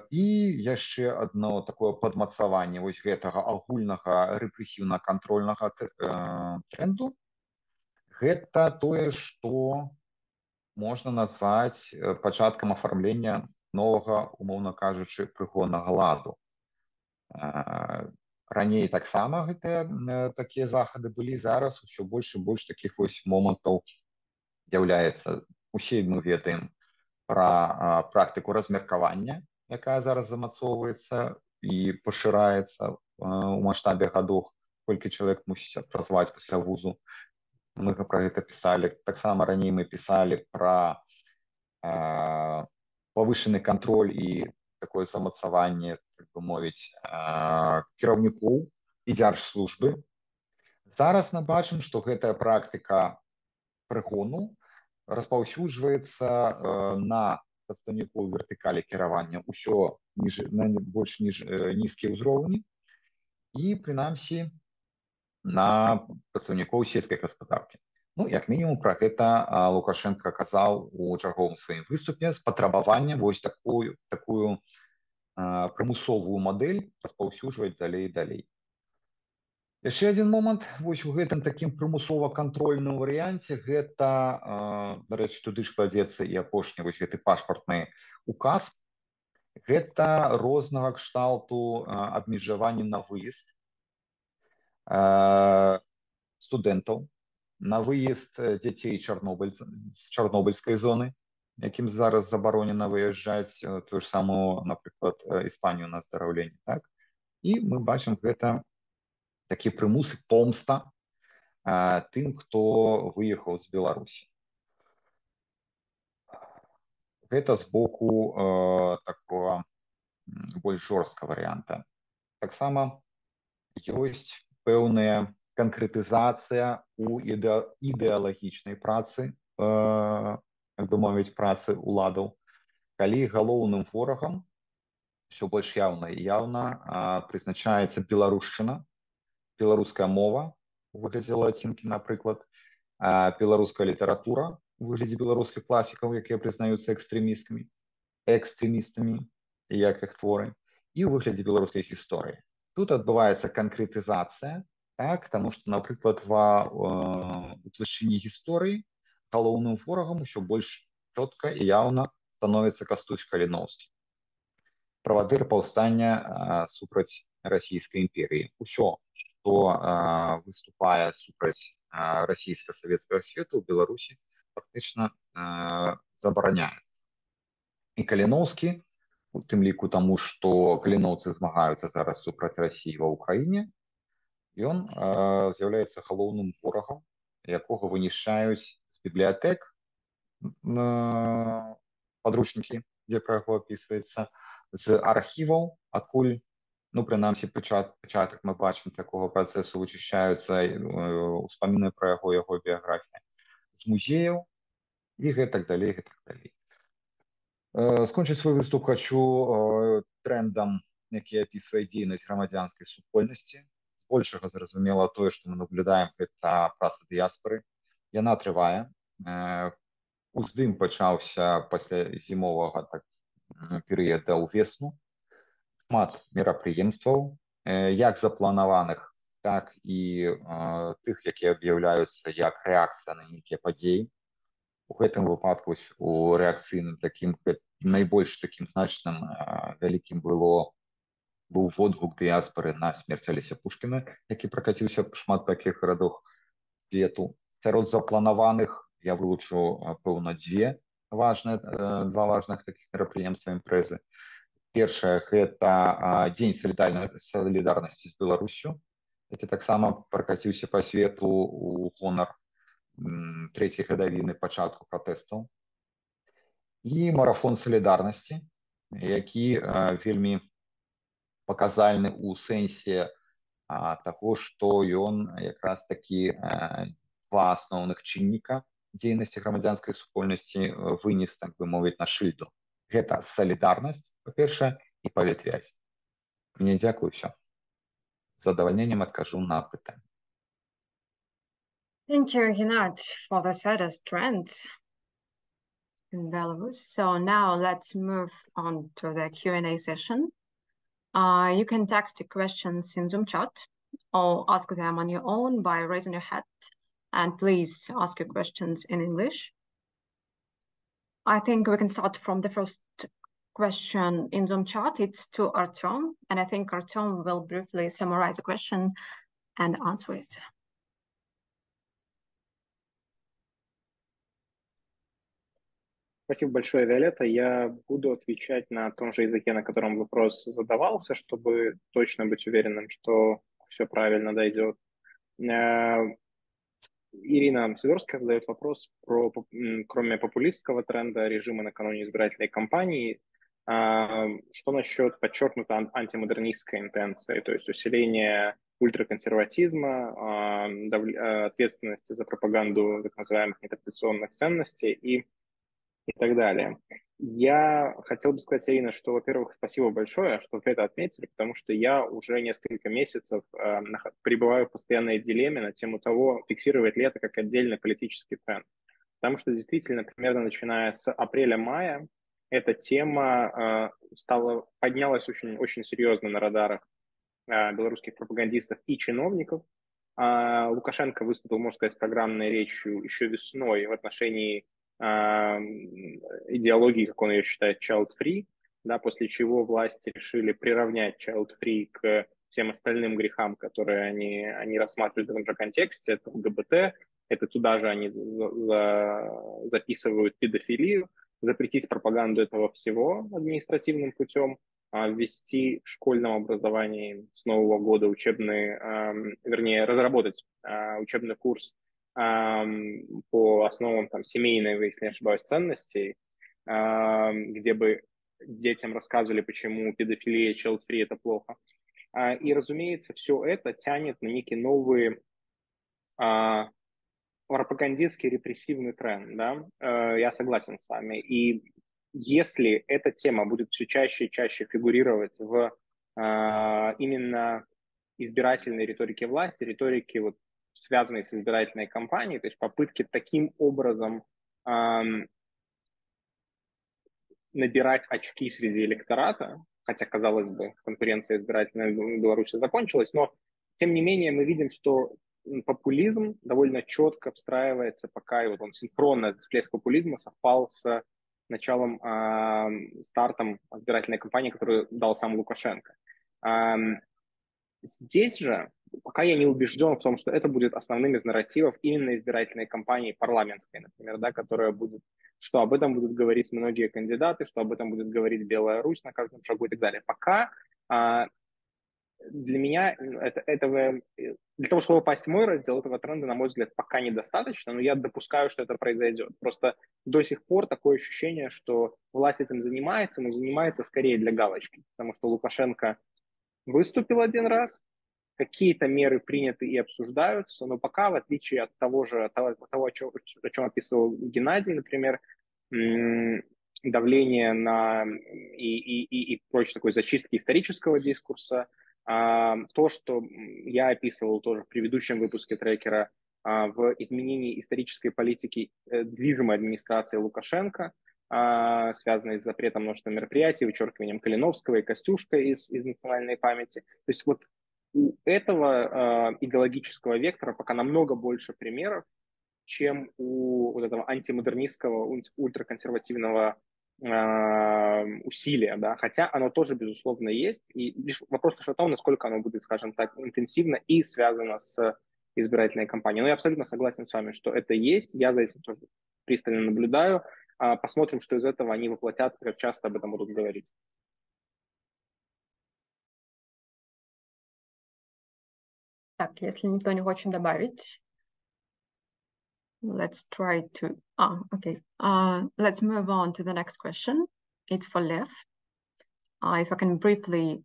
І яшчэ одно такое падмацаванне вось гэтага агульнага рэпрэсіўна-кантрольнага тренду – гэта тое, што можна назваць пачаткам афармлення новага, умоўна кажучы, прыгоннага ладу. Раней таксама такія захады былі, зараз усё больш і больш такіх вось момантаў з'яўляецца. Усе мы ведаем пра практыку размеркавання, якая зараз замацоўваецца і пашыраецца ў маштабе гадоў, колькі чалавек мусіць адпрацаваць пасля вузу. Мы пра гэта пісалі. Таксама раней мы пісалі пра павышаны кантроль і такое замацаванне, так бы мовіць, кіраўнікоў і дзяржслужбы. Зараз мы бачым, што гэтая практыка прыгону распаўсюджваецца на прадстаўнікоў вертыкалі кіравання ўсё на больш нізкія ўзроўні і, прынамсі, на прадстаўнікоў сельскай гаспадаркі. Ну, як мінімум, пра гэта Лукашенко казаў у чарговым сваім выступе з патрабаваннем вось такую прымусовую мадэль распаўсюджваць далей і далей. Яшчэ адзін момант вось у гэтым такім прымусова-кантрольным варыянце гэта, дарэчы, туды ж кладзецца і апошні вось гэты пашпартны указ. Гэта рознага кшталту абмежаванні на выезд студэнтаў, на выезд дзяцей з чарнобыльскай зоны, якім зараз забаронена выязджаць, тую ж самую, напрыклад, Іспанію на аздараўленне, так? І мы бачым гэта такі прымус і помста тым, хто выехаў з Беларусі. Гэта з боку такого больш жорсткага варыянта. Таксама ёсць пэўная канкрэтызацыя ў ідэалагічнай працы, як бы мовіць, працы ўладаў, калі галоўным ворагам ўсё больш яўна і яўна прызначаецца беларушчына, беларуская мова у выглядзе лацінкі, напрыклад, беларуская літаратура у выглядзе беларускіх класікаў, якія прызнаюцца экстрэмістамі, як іх творы, і ў выглядзе беларускай гісторыі. Тут адбываецца канкрэтызацыя, так, таму што, напрыклад, у плашчыні гісторыі галоўным ворагам усё больш чётка і яўна становіцца Кастусь Каліноўскі, правадыр паўстання супраць расійскай імперіі. Усё, што выступае супраць расійска-савецкага свету ў Беларусі, фактычна забараняецца. І Каліноўскі, у тым ліку таму, што каліноўцы змагаюцца зараз супраць Расіі ва ўкраіне, ён з'яўляецца галоўным ворагам, якога вынішчаюць з бібліятэк падручнікі, дзе пра яго апісваецца, з архіваў, адкуль, ну, прынамсі, пачатак мы бачым такога працэсу, вычышчаюцца ўспаміны пра яго біяграфія, з музеяў і гэтак далей, гэтак далей. Скончыць свой выступ хачу трендам, які апісвае дзейнасць грамадзянскай супольнасці. Збольшага зразумела тое, што мы наблюдаем, гэта праца дыяспары. Яна трывае. Уздым пачаўся пасля зімовага перыяда ўвесну. Шмат мерапрыемстваў, як запланаваных, так і тых, якія аб'яўляюцца як рэакцыя на нейкія падзеі. У гэтым выпадку у рэакцыйным такім найбольш такім значным вялікім быў водгук дыяспары на смерць Алеся Пушкіна, які пракаціўся шмат такіх гарадах свету. Сярод запланаваных я вылучу, пэўна, два важных такіх мерапрыемства імпрэзы. Першае – гэта Дзень салідарнасці з Беларусю, які таксама пракаціўся па свету ў гонар трэцяй гадавіны пачатку пратэстаў. І марафон салідарнасці, які вельмі паказальны ў сэнсе таго, што ён якраз такі два асноўных чынніка дзейнасці грамадзянскай супольнасці вынес, так бы мовіць, на шыльду. Гэта салідарнасць, па-першае, і павятвязь. Мне дзякую, все. З задавальненнем адкажу на пытанне. Thank you, Gennad, for the saddest trends in Belarus. So now let's move on to the Q&A session. You can text your questions in Zoom chat or ask them on your own by raising your hand. And please ask your questions in English. I think we can start from the first question in Zoom chat. It's to Artem, and I think Artem will briefly summarize the question and answer it. Спасибо большое, Виолетта. Я буду отвечать на том же языке, на котором вопрос задавался, чтобы точно быть уверенным, что все правильно дойдет. Ирина Сидорская задает вопрос про, кроме популистского тренда режима накануне избирательной кампании, что насчет подчеркнуто антимодернистской интенции, то есть усиление ультраконсерватизма, ответственности за пропаганду так называемых нетрадиционных ценностей и так далее. Я хотел бы сказать, Ирина, что, во-первых, спасибо большое, что вы это отметили, потому что я уже несколько месяцев пребываю в постоянной дилемме на тему того, фиксировать ли это как отдельный политический тренд. Потому что действительно, примерно начиная с апреля-мая, эта тема поднялась очень, очень серьезно на радарах белорусских пропагандистов и чиновников. Лукашенко выступил, можно сказать, с программной речью еще весной в отношении идеологии, как он ее считает, child-free, да, после чего власти решили приравнять child-free к всем остальным грехам, которые они рассматривают в этом же контексте. Это ЛГБТ, это туда же они записывают педофилию, запретить пропаганду этого всего административным путем, ввести в школьном образовании с нового года разработать учебный курс по основам семейной, если не ошибаюсь, ценностей, где бы детям рассказывали, почему педофилия, child-free – это плохо. И, разумеется, все это тянет на некий новый пропагандистский репрессивный тренд. Да? Я согласен с вами. И если эта тема будет все чаще и чаще фигурировать в именно избирательной риторике власти, риторике, вот, связанной с избирательной кампанией, то есть попытки таким образом набирать очки среди электората, хотя, казалось бы, конкуренция избирательная в Беларуси закончилась, но, тем не менее, мы видим, что популизм довольно четко встраивается, пока и вот он синхронно, всплеск популизма совпал с началом, стартом избирательной кампании, которую дал сам Лукашенко. Здесь же, пока я не убежден в том, что это будет основным из нарративов именно избирательной кампании парламентской, например, да, которая будет, что об этом будут говорить многие кандидаты, что об этом будет говорить Беларусь на каждом шагу и так далее. Пока для меня для того, чтобы попасть в мой раздел, этого тренда, на мой взгляд, пока недостаточно, но я допускаю, что это произойдет. Просто до сих пор такое ощущение, что власть этим занимается, но занимается скорее для галочки, потому что Лукашенко выступил один раз, какие-то меры приняты и обсуждаются, но пока, в отличие от того, о чем описывал Геннадий, например, давление на и прочей такой зачистки исторического дискурса, то, что я описывал тоже в предыдущем выпуске трекера, в изменении исторической политики движимой администрации Лукашенко, связанной с запретом множества мероприятий, вычеркиванием Калиновского и Костюшка из национальной памяти. То есть вот у этого идеологического вектора пока намного больше примеров, чем у вот этого антимодернистского, ультраконсервативного усилия, да, хотя оно тоже, безусловно, есть, и лишь вопрос лишь о том, насколько оно будет, скажем так, интенсивно и связано с избирательной кампанией. Но я абсолютно согласен с вами, что это есть, я за этим тоже пристально наблюдаю. Посмотрим, что из этого они воплотят, как часто об этом будут говорить. Так, если никто не хочет добавить, let's try to, okay. Let's move on to the next question. It's for Lev. If I can briefly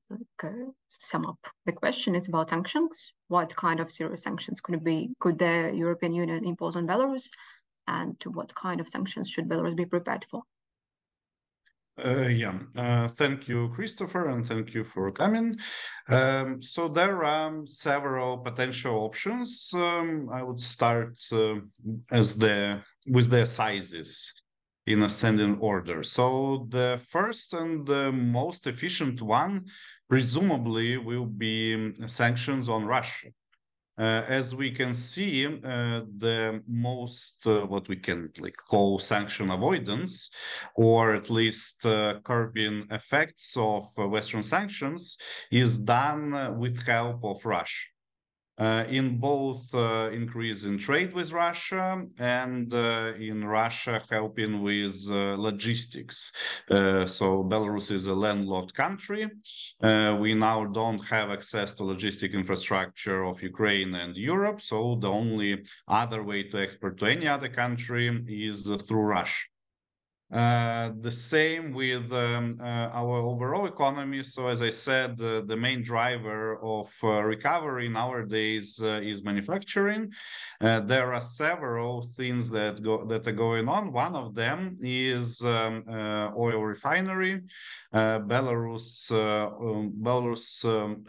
sum up the question, it's about sanctions. What kind of serious sanctions could the European Union impose on Belarus? And what kind of sanctions should Belarus be prepared for? Thank you, Christopher, and thank you for coming. So there are several potential options. I would start with the sizes in ascending order. So the first and the most efficient one, presumably, will be sanctions on Russia. As we can see, the most what we can call sanction avoidance, or at least curbing effects of Western sanctions, is done with help of Russia. In both increase in trade with Russia and in Russia helping with logistics. So Belarus is a landlocked country. We now don't have access to logistic infrastructure of Ukraine and Europe. So the only other way to export to any other country is through Russia. The same with our overall economy. So as I said, the main driver of recovery nowadays is manufacturing. There are several things that are going on. One of them is oil refinery. Belarus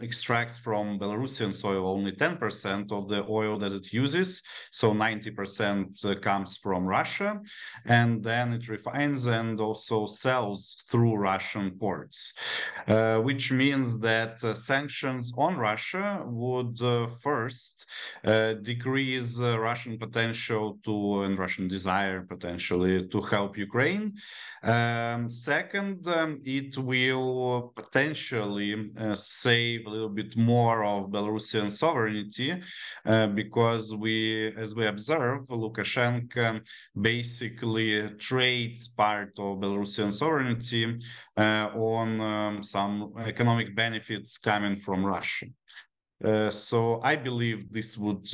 extracts from Belarusian soil only 10% of the oil that it uses. So 90% comes from Russia, and then it refines and also sells through Russian ports, which means that sanctions on Russia would first decrease Russian potential and Russian desire potentially to help Ukraine. Second, it will potentially save a little bit more of Belarusian sovereignty because as we observe, Lukashenko basically trades part of Belarusian sovereignty on some economic benefits coming from Russia. So I believe this would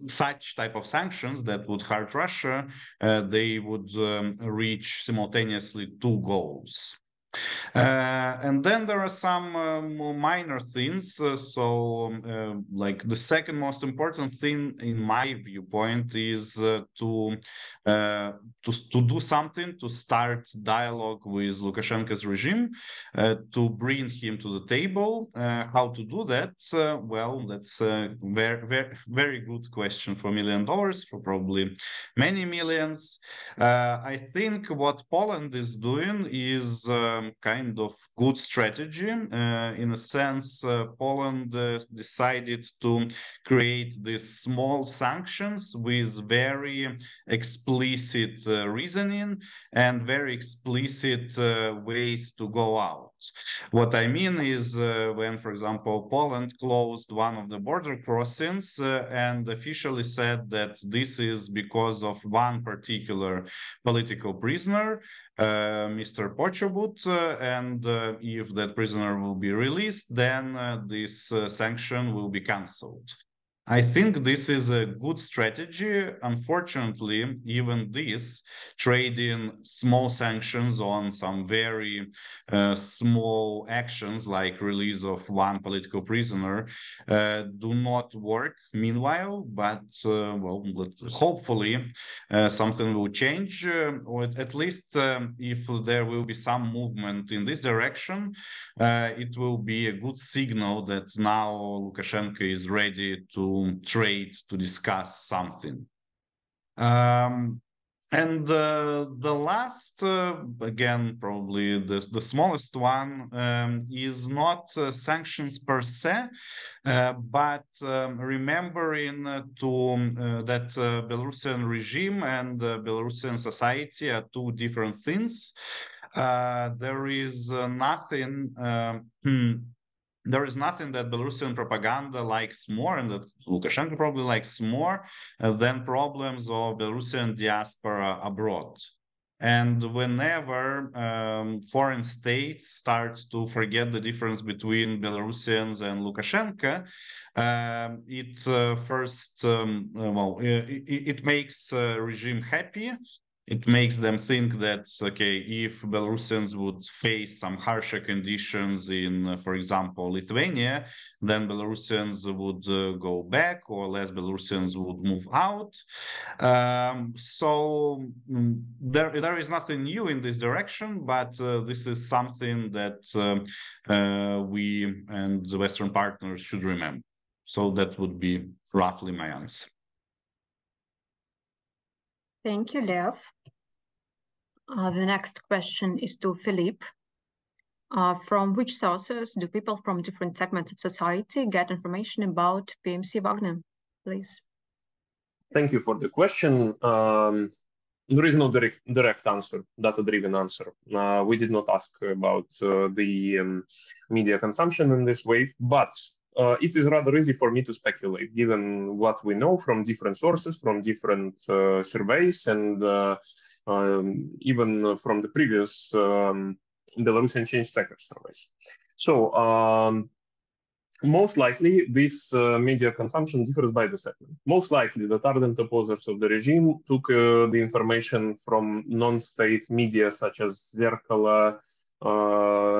such type of sanctions that would hurt Russia, they would reach simultaneously two goals. And then there are some more minor things. Like the second most important thing, in my viewpoint, is to do something to start dialogue with Lukashenko's regime, to bring him to the table. How to do that? Well, that's a very good question for $1 million, for probably many millions. I think what Poland is doing is kind of good strategy. In a sense, Poland decided to create these small sanctions with very explicit reasoning and very explicit ways to go out. What I mean is when, for example, Poland closed one of the border crossings and officially said that this is because of one particular political prisoner, Mr. Pochobut, and if that prisoner will be released, then this sanction will be cancelled. I think this is a good strategy. Unfortunately, even this, trading small sanctions on some very small actions like release of one political prisoner do not work meanwhile, but well, hopefully something will change, or at least if there will be some movement in this direction, it will be a good signal that now Lukashenko is ready to trade, to discuss something. And the last, again, probably the smallest one, is not sanctions per se, but remembering that Belarusian regime and Belarusian society are two different things. There is nothing that Belarusian propaganda likes more, and that Lukashenko probably likes more, than problems of Belarusian diaspora abroad. And whenever foreign states start to forget the difference between Belarusians and Lukashenko, it makes regime happy. it makes them think that, okay, if Belarusians would face some harsher conditions in, for example, Lithuania, then Belarusians would go back, or less Belarusians would move out. There is nothing new in this direction, but this is something that we and the Western partners should remember. So that would be roughly my answer. Thank you, Lev. The next question is to Philippe. From which sources do people from different segments of society get information about PMC Wagner? Please. Thank you for the question. There is no direct answer, data-driven answer. We did not ask about the media consumption in this wave, but it is rather easy for me to speculate, given what we know from different sources, from different surveys, and even from the previous Belarusian change tracker surveys. So most likely, this media consumption differs by the segment. Most likely, the ardent opposers of the regime took the information from non-state media such as Zerkala,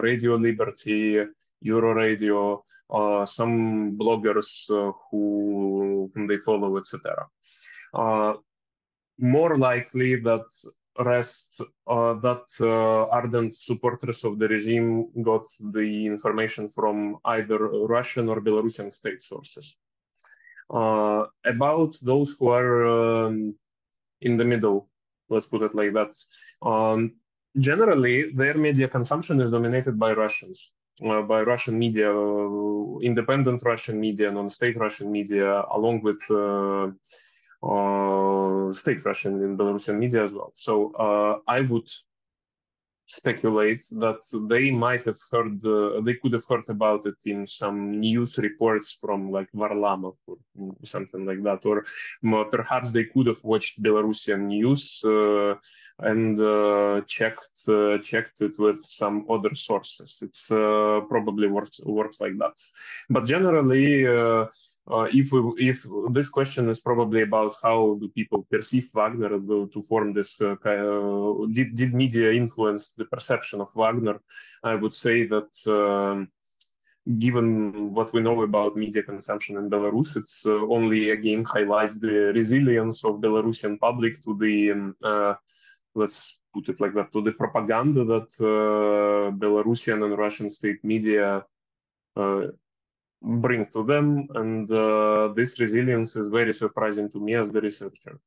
Radio Liberty, Euroradio, some bloggers whom they follow, etc. More likely that ardent supporters of the regime got the information from either Russian or Belarusian state sources. About those who are in the middle, let's put it like that, generally their media consumption is dominated by Russians, by Russian media, independent Russian media, non-state Russian media, along with state Russian and Belarusian media as well. So I would speculate that they might have heard, they could have heard about it in some news reports from like Varlamov or something like that, or perhaps they could have watched Belarusian news and checked it with some other sources. It's probably works like that. But generally, if this question is probably about how do people perceive Wagner to form this, did media influence the perception of Wagner? I would say that given what we know about media consumption in Belarus, it's only again highlights the resilience of Belarusian public to the, let's put it like that, to the propaganda that Belarusian and Russian state media bring to them, and this resilience is very surprising to me as the researcher,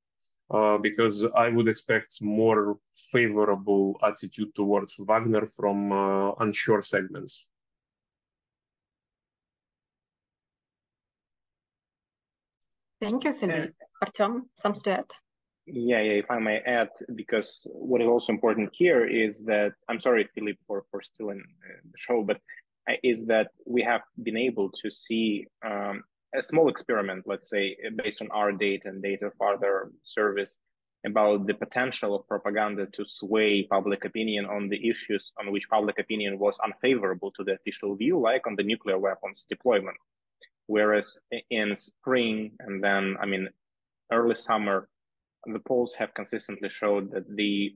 because I would expect more favorable attitude towards Wagner from unsure segments. Thank you, Philippe. Artem, something to add? Yeah, if I may add, because what is also important here is that, I'm sorry, Philippe, for stealing the show, but is that we have been able to see a small experiment, let's say, based on our data and data of other service, about the potential of propaganda to sway public opinion on the issues on which public opinion was unfavorable to the official view, like on the nuclear weapons deployment. Whereas in spring and then, early summer, the polls have consistently showed that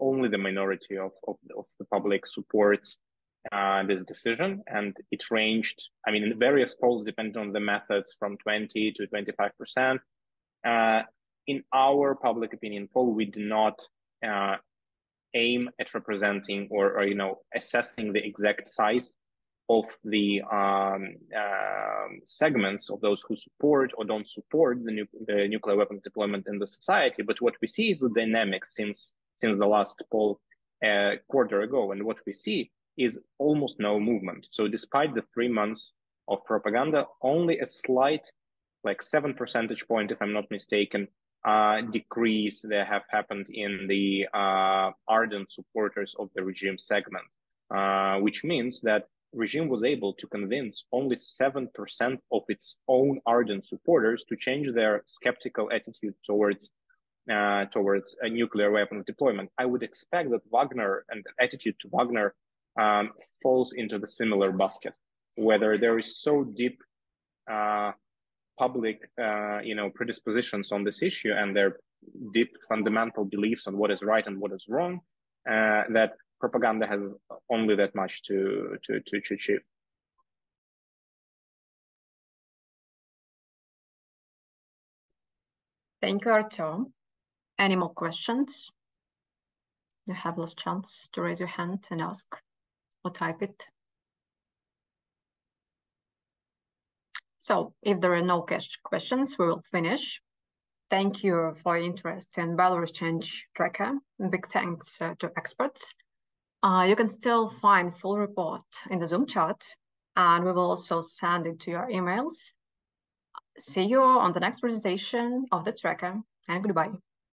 only the minority of the public supports this decision, and it ranged, in various polls, depending on the methods, from 20 to 25%. In our public opinion poll, we do not aim at representing or assessing the exact size of the segments of those who support or don't support the nuclear weapons deployment in the society. But what we see is the dynamics since the last poll quarter ago, and what we see is almost no movement. So despite the 3 months of propaganda, only a slight, like 7 percentage point, if I'm not mistaken, decrease that have happened in the ardent supporters of the regime segment, which means that regime was able to convince only 7% of its own ardent supporters to change their skeptical attitude towards a nuclear weapons deployment. I would expect that Wagner and the attitude to Wagner falls into the similar basket, whether there is so deep public predispositions on this issue, and their deep fundamental beliefs on what is right and what is wrong, that propaganda has only that much to achieve. Thank you, Artyom. Any more questions? You have last chance to raise your hand and ask or type it. So if there are no questions, we will finish. Thank you for your interest in Belarus Change Tracker. And big thanks to experts. You can still find full report in the Zoom chat, and we will also send it to your emails. See you on the next presentation of the tracker, and goodbye.